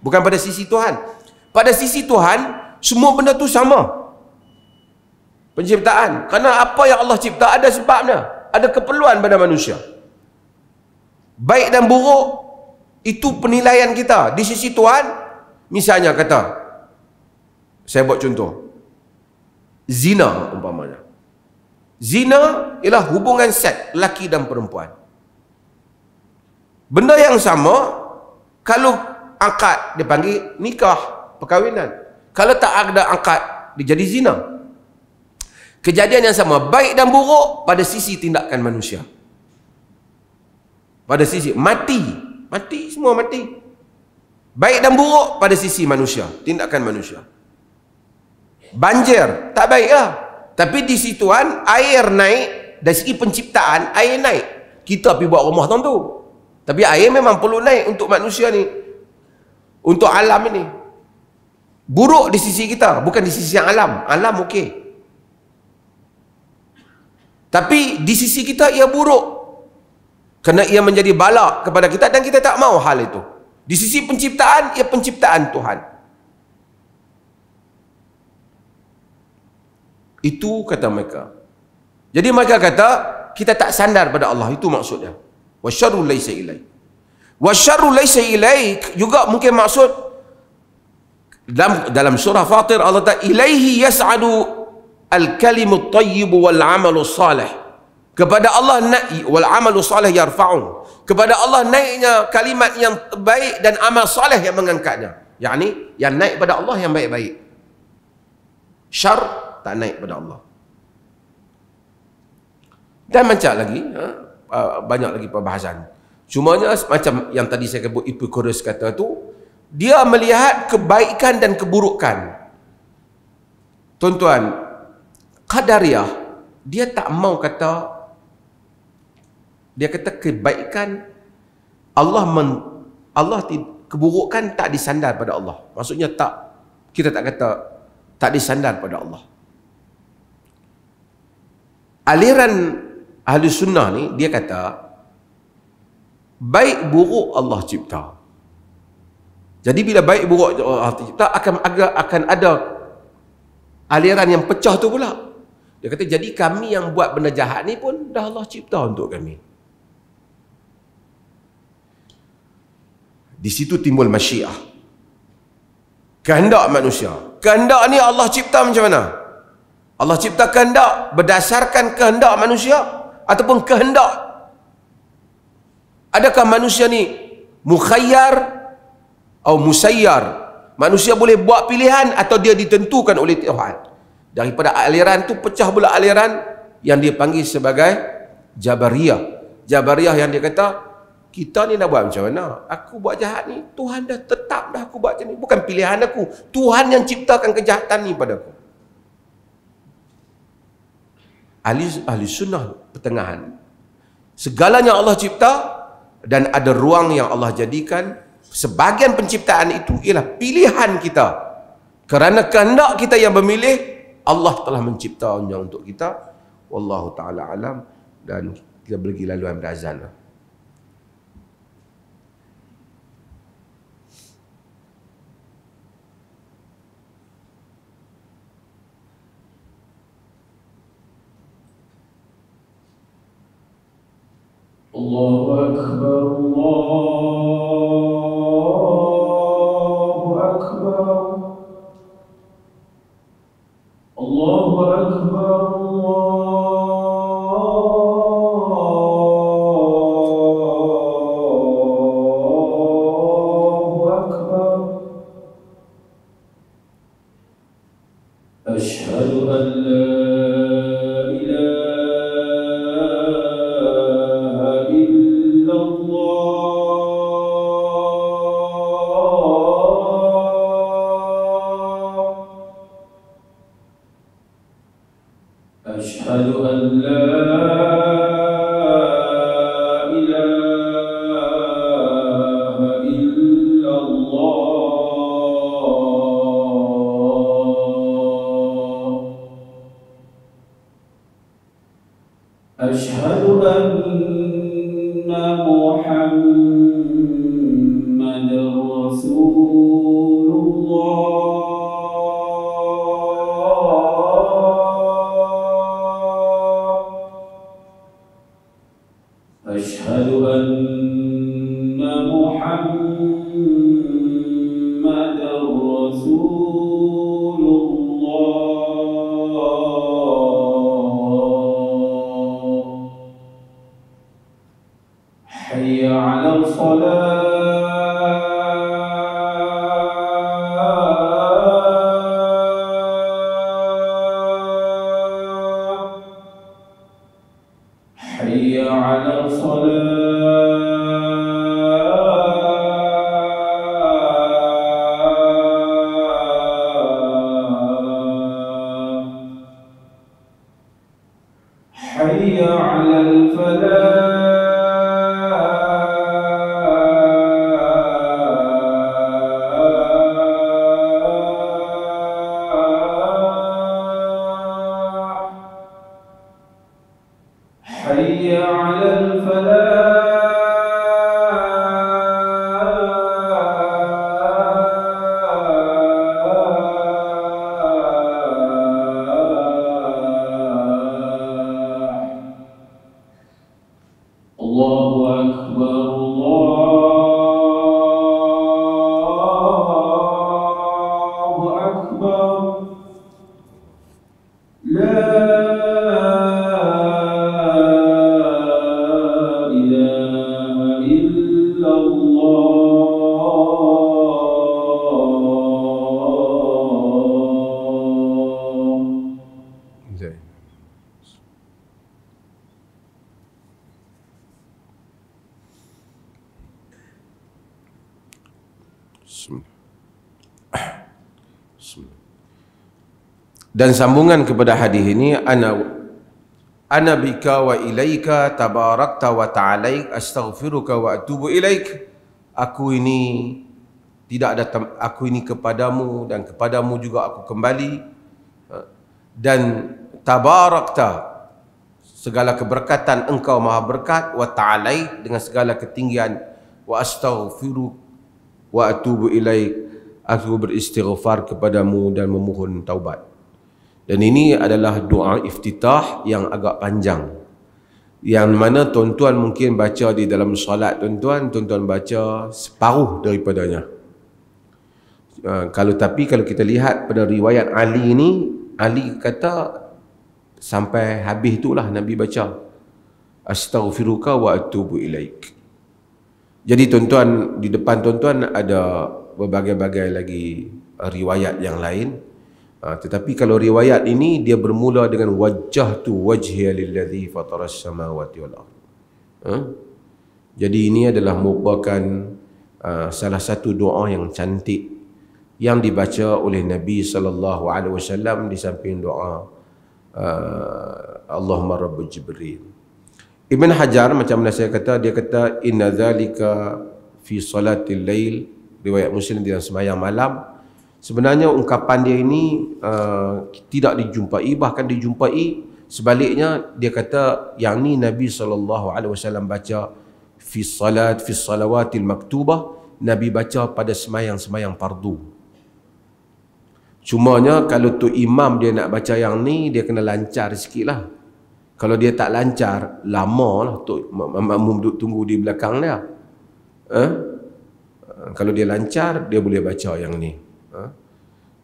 bukan pada sisi Tuhan. Pada sisi Tuhan, semua benda tu sama. Penciptaan. Kerana apa yang Allah cipta ada sebabnya. Ada keperluan pada manusia. Baik dan buruk, itu penilaian kita. Di sisi Tuhan, misalnya kata, saya buat contoh. Zina umpamanya. Zina ialah hubungan seks lelaki dan perempuan. Benda yang sama, kalau akad dia panggil nikah, perkahwinan. Kalau tak ada akad, dia jadi zina. Kejadian yang sama, baik dan buruk pada sisi tindakan manusia. Pada sisi mati, semua mati. Baik dan buruk pada sisi manusia, tindakan manusia. Banjir, tak baik lah. Tapi di situan air naik, dari segi penciptaan air naik. Kita pergi buat rumah tentu. Tapi air memang perlu naik untuk manusia ni, untuk alam ini. Buruk di sisi kita, bukan di sisi alam. Alam okey. Tapi di sisi kita ia buruk. Kerana ia menjadi balak kepada kita dan kita tak mau hal itu. Di sisi penciptaan, ia penciptaan Tuhan. Itu kata mereka. Jadi mereka kata, kita tak sandar pada Allah. Itu maksudnya. Wasyarru laysa ilaik. Wasyarru laysa ilaik juga mungkin maksud dalam surah Fatir Allah Ta'ala, ilaihi yas'adu al-kalimut tayyib wal amalu salih. Kepada Allah naik wal amalu salih yarfa'un. Kepada Allah naiknya kalimat yang baik dan amal salih yang mengangkatnya. Yakni yang naik pada Allah yang baik-baik. Syar tak naik pada Allah. Dan macam lagi, banyak lagi perbahasan. Cumanya macam yang tadi saya sebut Epicurus kata tu, dia melihat kebaikan dan keburukan. Tuan-tuan, Qadariyah, dia tak mau kata, dia kata kebaikan Allah keburukan tak disandar pada Allah. Maksudnya tak, kita tak kata tak disandar pada Allah. Aliran ahli sunnah ni, dia kata baik buruk Allah cipta. Jadi bila baik buruk Allah cipta, akan ada aliran yang pecah tu pula. Dia kata jadi kami yang buat benda jahat ni pun dah Allah cipta untuk kami. Di situ timbul masyiah, kehendak manusia. Kehendak ni Allah cipta macam mana? Allah cipta kehendak berdasarkan kehendak manusia ataupun kehendak. Adakah manusia ni mukhayyar atau musayyar? Manusia boleh buat pilihan atau dia ditentukan oleh Tuhan? Daripada aliran tu pecah pula aliran yang dia panggil sebagai Jabariyah. Jabariyah yang dia kata, kita ni nak buat macam mana? Aku buat jahat ni, Tuhan dah tetap dah aku buat macam ni. Bukan pilihan aku. Tuhan yang ciptakan kejahatan ni padaku. Ahli sunnah pertengahan, segalanya Allah cipta dan ada ruang yang Allah jadikan. Sebahagian penciptaan itu ialah pilihan kita. Kerana kehendak kita yang memilih, Allah telah menciptanya untuk kita. Wallahu ta'ala alam. Dan kita pergi laluan berazan. Allahu Akbar, Allahu Akbar, Allahu Akbar, Allahu Akbar. Ashhadu إله إلا الله أشهد أن محمد رسول الله أشهد أن محمد رسول الله حي على الصلاة حي على الصلاة حي على الفلاح حي على الفلاح الله أكبر الله أكبر لا إله إلا الله Zai. Dan sambungan kepada hadis ini, ana bika wa ilaika tabarakta wa ta'alaik astaghfiruka wa atubu ilaik. Aku ini tidak ada aku ini kepadamu dan kepadamu juga aku kembali. Dan tabarakta, segala keberkatan engkau maha berkat, wa ta'alaik, dengan segala ketinggian, wa astaghfiru wa atubu ilaik, aku beristighfar kepadamu dan memohon taubat. Dan ini adalah doa iftitah yang agak panjang, yang mana tuan-tuan mungkin baca di dalam solat tuan-tuan baca separuh daripadanya. Kalau kita lihat pada riwayat Ali ini, Ali kata sampai habis itulah Nabi baca astaghfiruka wa atubu ilaik. Jadi tuan-tuan, di depan tuan-tuan ada berbagai-bagai lagi riwayat yang lain. Tetapi kalau riwayat ini dia bermula dengan wajjahtu wajhiya lilladzi fataras samawati wal ardh. Jadi ini adalah merupakan salah satu doa yang cantik yang dibaca oleh Nabi sallallahu alaihi wasallam di samping doa Allahumma rabb Jibril. Ibn Hajar macam mana saya kata, dia kata inna dzalika fi salatil lail, riwayat Muslim dalam sembahyang malam. Sebenarnya ungkapan dia ini tidak dijumpai, bahkan dijumpai sebaliknya. Dia kata yang ni Nabi SAW baca fi salawatil maktubah, Nabi baca pada semayang-semayang fardu. Cumanya kalau tu imam dia nak baca yang ni, dia kena lancar sikit lah. Kalau dia tak lancar, lama lah tu makmum duduk tunggu di belakang dia. Kalau dia lancar, dia boleh baca yang ni.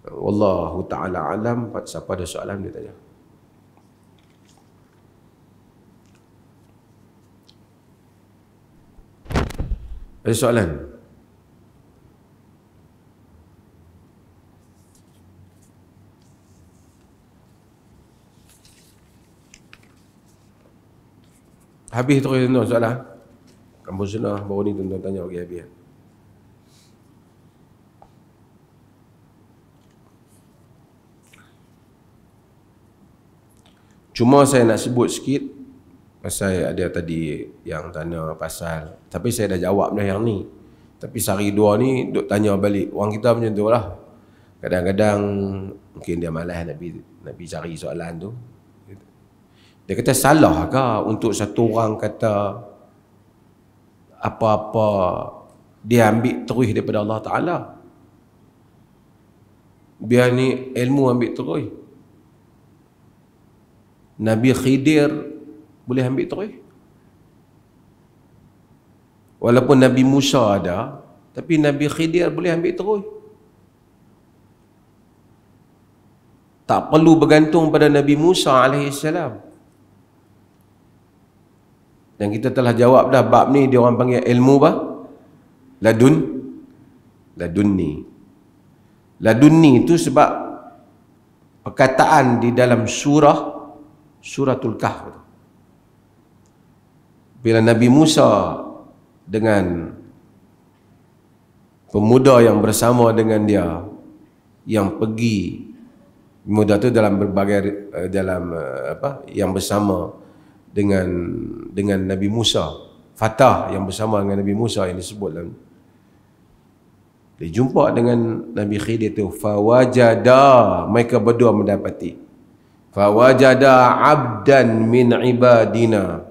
Wallahu ta'ala alam. Siapa ada soalan dia tanya. Ada soalan? Habis terus tuan soalan. Kampung Sunnah baru ni tuan-tuan tanya bagi habis. Cuma saya nak sebut sikit, Pasal ada tadi yang tanya pasal, tapi saya dah jawab dah yang ni. Tapi sehari dua ni duk tanya balik. Orang kita macam tu lah. Kadang-kadang mungkin dia malas nak pergi cari soalan tu. Dia kata salah ke untuk satu orang kata apa-apa dia ambil terus daripada Allah Ta'ala? Biar ni ilmu ambil terus. Nabi Khidir boleh ambil terus. Walaupun Nabi Musa ada, tapi Nabi Khidir boleh ambil terus. Tak perlu bergantung pada Nabi Musa AS. Dan kita telah jawab dah bab ni, dia orang panggil ilmu apa? Ladunni. Ladunni itu sebab perkataan di dalam suratul Kahf. Bila Nabi Musa dengan pemuda yang bersama dengan dia yang pergi, pemuda tu dalam berbagai yang bersama dengan Nabi Musa, Fatah yang bersama dengan Nabi Musa yang disebut dalam, dia jumpa dengan Nabi Khidir tu, fawajada, mereka berdua mendapati, fawajada abdan min ibadina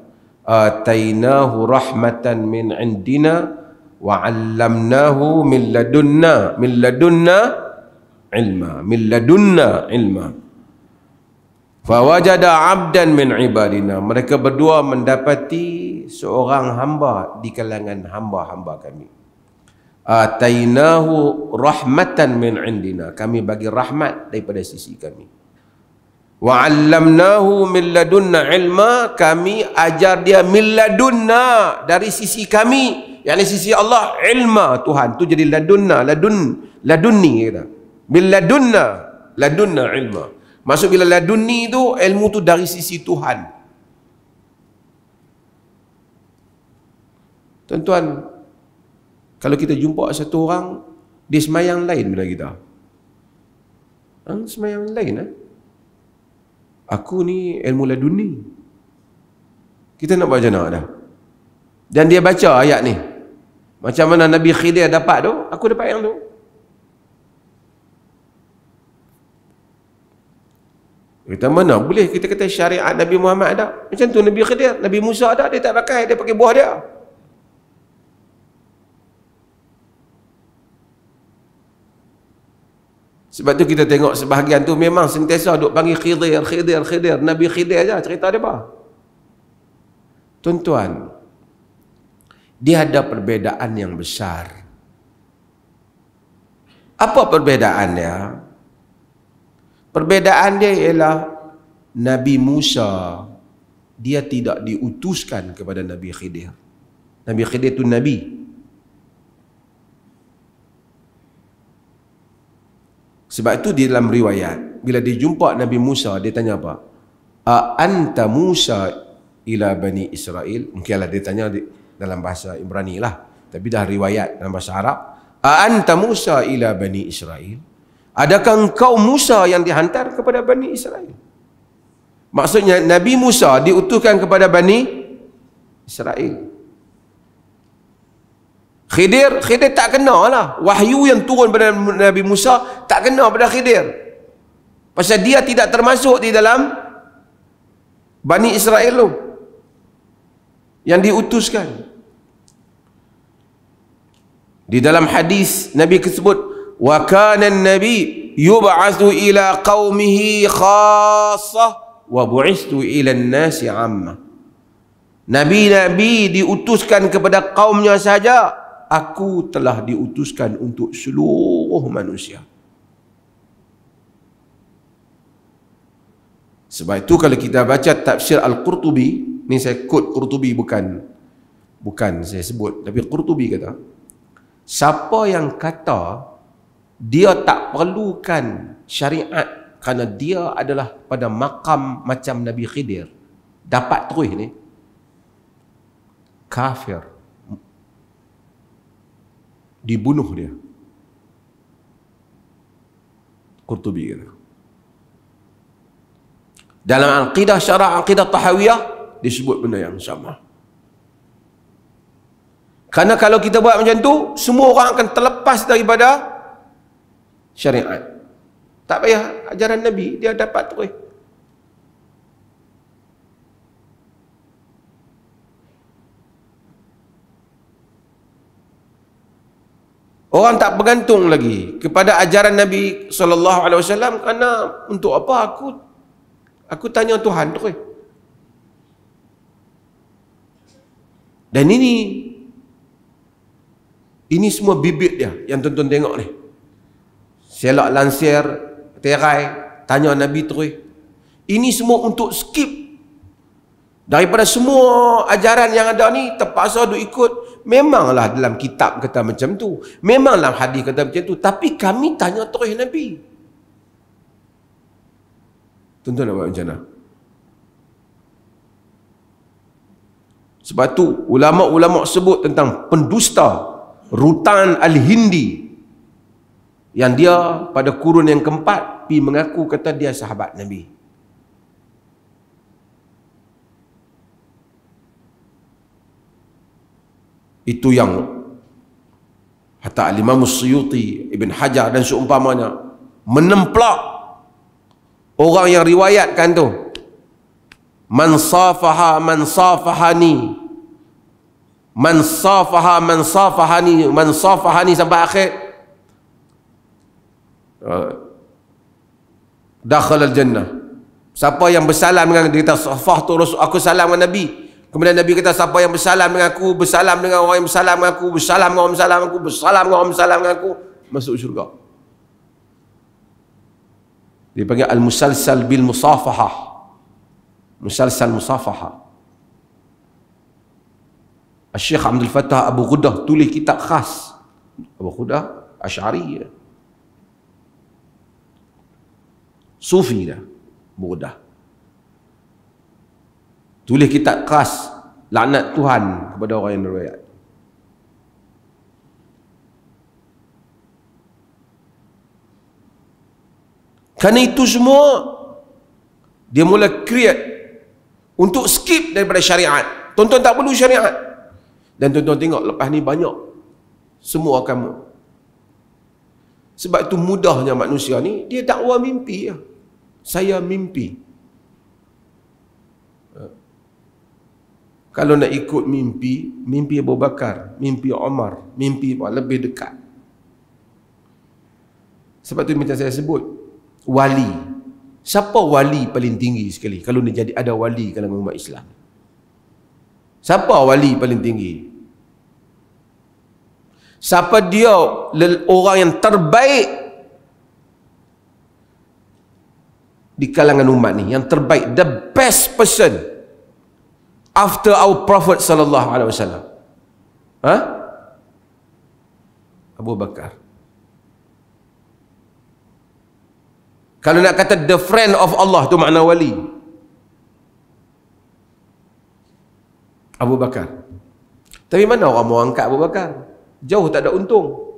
atainahu rahmatan min indina wa 'allamnahu min ladunna ilma. Fawajada abdan min ibadina, mereka berdua mendapati seorang hamba di kalangan hamba-hamba kami. Atainahu rahmatan min indina, kami bagi rahmat daripada sisi kami. Wa 'allamnahu min ladunna ilma, kami ajar dia min ladunna, dari sisi kami, yakni sisi Allah, ilma Tuhan tu jadi ladunni kata. Min ladunna ilma. Maksud bila ladunni tu, ilmu tu dari sisi Tuhan. Tuan-tuan, kalau kita jumpa satu orang, dia semayang lain daripada kita. Semayang lain aku ni ilmu laduni. Kita nak baca nak dah. Dan dia baca ayat ni. Macam mana Nabi Khidir dapat tu, aku dapat yang tu. Kita mana boleh kita kata syariat Nabi Muhammad ada. Macam tu Nabi Khidir, Nabi Musa ada, dia tak pakai, dia pakai buah dia. Sebab tu kita tengok sebahagian tu memang sentiasa duk panggil Khidir. Nabi Khidir aja cerita dia apa. Tuan-tuan, dia ada perbezaan yang besar. Apa perbezaan dia? Perbezaan dia ialah Nabi Musa, dia tidak diutuskan kepada Nabi Khidir. Nabi Khidir itu Nabi. Sebab itu di dalam riwayat, bila dia jumpa Nabi Musa, dia tanya apa? Anta Musa ila Bani Israel. Mungkinlah dia tanya dalam bahasa Ibrani lah. Tapi dah riwayat dalam bahasa Arab. Anta Musa ila Bani Israel. Adakah engkau Musa yang dihantar kepada Bani Israel? Maksudnya Nabi Musa diutuskan kepada Bani Israel. Khidir tak kena lah. Wahyu yang turun pada Nabi Musa tak kena pada Khidir. Pasal dia tidak termasuk di dalam Bani Israel tu yang diutuskan. Di dalam hadis Nabi sebut, wa kana an-nabi yub'atsu ila qaumihi khassah wa bu'istu ila an-nasi 'amma. Nabi-nabi diutuskan kepada kaumnya saja, aku telah diutuskan untuk seluruh manusia. Sebab itu kalau kita baca tafsir Al-Qurtubi, ni saya quote Qurtubi, bukan saya sebut, tapi Qurtubi kata, siapa yang kata dia tak perlukan syariat kerana dia adalah pada makam macam Nabi Khidir, dapat terus ni, kafir, dibunuh dia. Qurtubi kata. Dalam aqidah syarah aqidah tahawiyah disebut benda yang sama. Karena kalau kita buat macam tu, semua orang akan terlepas daripada syariat. Tak payah ajaran Nabi, dia dapat terus. Orang tak bergantung lagi kepada ajaran Nabi SAW kerana untuk apa aku tanya Tuhan terus. Dan ini semua bibit dia yang tuan-tuan tengok ni. Selak lansir, terai, tanya Nabi terus. Ini semua untuk skip daripada semua ajaran yang ada ni, terpaksa duk ikut. Memanglah dalam kitab kata macam tu, memanglah hadis kata macam tu, tapi kami tanya terus Nabi. Tuan-tuan nak buat macam mana? Sebab tu ulama-ulama sebut tentang pendusta Rutan Al-Hindi, yang dia pada kurun yang keempat pi mengaku kata dia sahabat Nabi. Itu yang hatta Al-Imam Suyuti, Ibn Hajar dan seumpamanya menemplak orang yang riwayatkan tu. Man safaha man safahani, man safaha man safahani, man safahani sampai akhir, dakhal al-jannah. Siapa yang bersalam dengan dia, kata safah tu aku salam dengan Nabi. Kemudian Nabi kata siapa yang bersalam dengan aku, bersalam dengan orang yang bersalam dengan aku, bersalam dengan orang bersalam dengan aku, bersalam dengan orang bersalam dengan aku, masuk syurga. Dia panggil al-musalsal bil musafahah. Musalsal musafahah. Syekh Abdul Fattah Abu Ghudah tulis kitab khas. Abu Ghudah Asy'ari, Sufi dah Abu Ghudah. Tulis kitab khas laknat Tuhan kepada orang yang riwayat. Kerana itu semua dia mula create untuk skip daripada syariat. Tuan-tuan tak perlu syariat. Dan tuan-tuan tengok lepas ni banyak semua kamu. Sebab itu mudahnya manusia ni, dia dakwa mimpi ya. Saya mimpi. Kalau nak ikut mimpi Abu Bakar, mimpi Umar, mimpi lebih dekat. Sebab tu macam saya sebut, wali. Siapa wali paling tinggi sekali kalau nak jadi ada wali kalangan umat Islam? Siapa wali paling tinggi? Siapa dia orang yang terbaik di kalangan umat ni, yang terbaik, the best person after our Prophet sallallahu alaihi wasallam? Abu Bakar. Kalau nak kata the friend of Allah tu makna wali, Abu Bakar. Tapi mana orang mau angkat Abu Bakar? Jauh tak ada untung.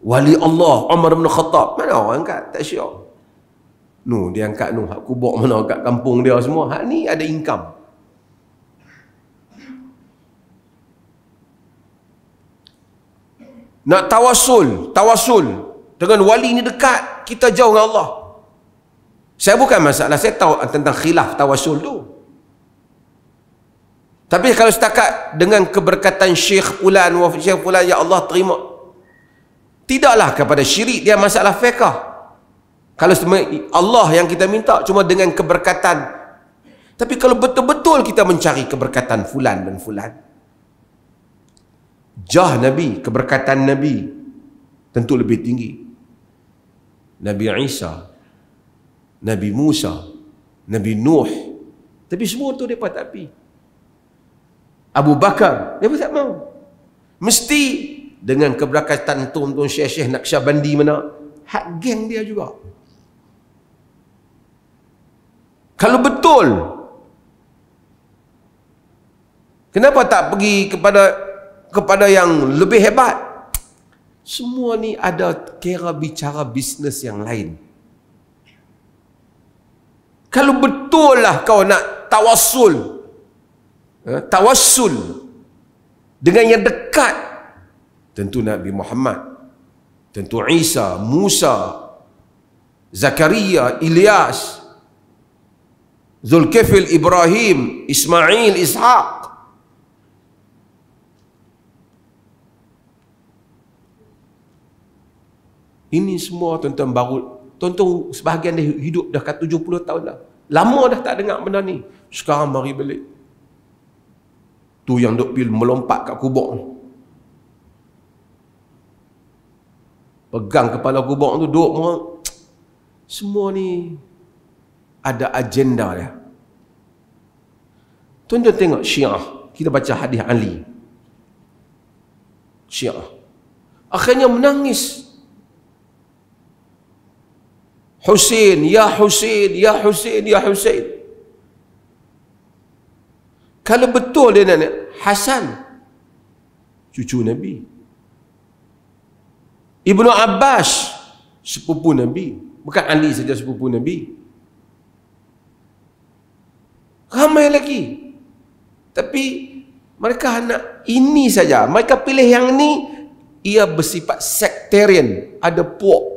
Wali Allah Umar bin Khattab, mana orang angkat? Tak syiok. Dia angkat hak kubur mana kat kampung dia semua. Hak ni ada income. Nak tawasul dengan wali ni dekat, kita jauh dengan Allah. Saya bukan masalah, saya tahu tentang khilaf tawasul tu. Tapi kalau setakat dengan keberkatan Syekh Fulan, Syekh Fulan, ya Allah terima, tidaklah kepada syirik, dia masalah fiqh. Kalau Allah yang kita minta cuma dengan keberkatan. Tapi kalau betul-betul kita mencari keberkatan Fulan dan Fulan, jah Nabi, keberkatan Nabi tentu lebih tinggi. Nabi Isa, Nabi Musa, Nabi Nuh, tapi semua tu mereka tak pi. Abu Bakar, dia pun tak mau. Mesti dengan keberkatan tuan-tuan Syekh Naqsyabandi mana, hak geng dia juga. Kalau betul, kenapa tak pergi kepada yang lebih hebat? Semua ni ada kira bicara bisnes yang lain. Kalau betul lah kau nak tawassul. Tawassul dengan yang dekat. Tentu Nabi Muhammad, tentu Isa, Musa, Zakaria, Ilyas, Zulkifil, Ibrahim, Ismail, Ishaq. Ini semua tuan-tuan baru, tuan-tuan sebahagian dia hidup dah kat 70 tahun dah. Lama dah tak dengar benda ni. Sekarang mari balik. Tu yang duk pil melompat kat kubur tu. Pegang kepala kubur tu duk semua ni ada agenda dia. Tuan-tuan tengok Syiah. Kita baca hadis Ali. Syiah. Akhirnya menangis. Husain, ya Husain, ya Husain, ya Husain. Kalau betul dia nak Hasan, cucu Nabi. Ibnu Abbas, sepupu Nabi. Bukan Ali saja sepupu Nabi. Ramai lagi. Tapi mereka nak ini saja. Mereka pilih yang ni, ia bersifat sectarian. Ada puak.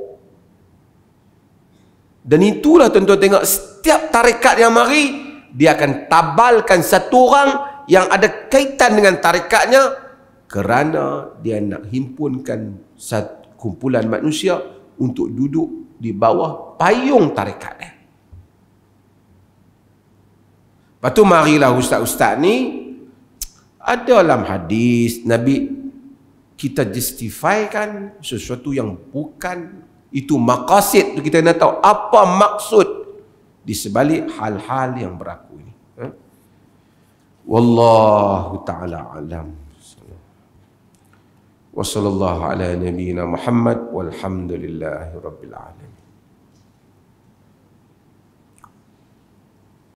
Dan itulah tuan-tuan tengok, setiap tarekat yang mari, dia akan tabalkan satu orang yang ada kaitan dengan tarekatnya, kerana dia nak himpunkan satu kumpulan manusia untuk duduk di bawah payung tarekat dia. Lepas tu marilah ustaz-ustaz ni, ada dalam hadis Nabi, kita justifykan sesuatu yang bukan itu maqasid tu. Kita nak tahu apa maksud di sebalik hal-hal yang berlaku ini. Wallahu ta'ala alam. Wa sallallahu ala nabiyyina Muhammad walhamdulillahi rabbil alamin.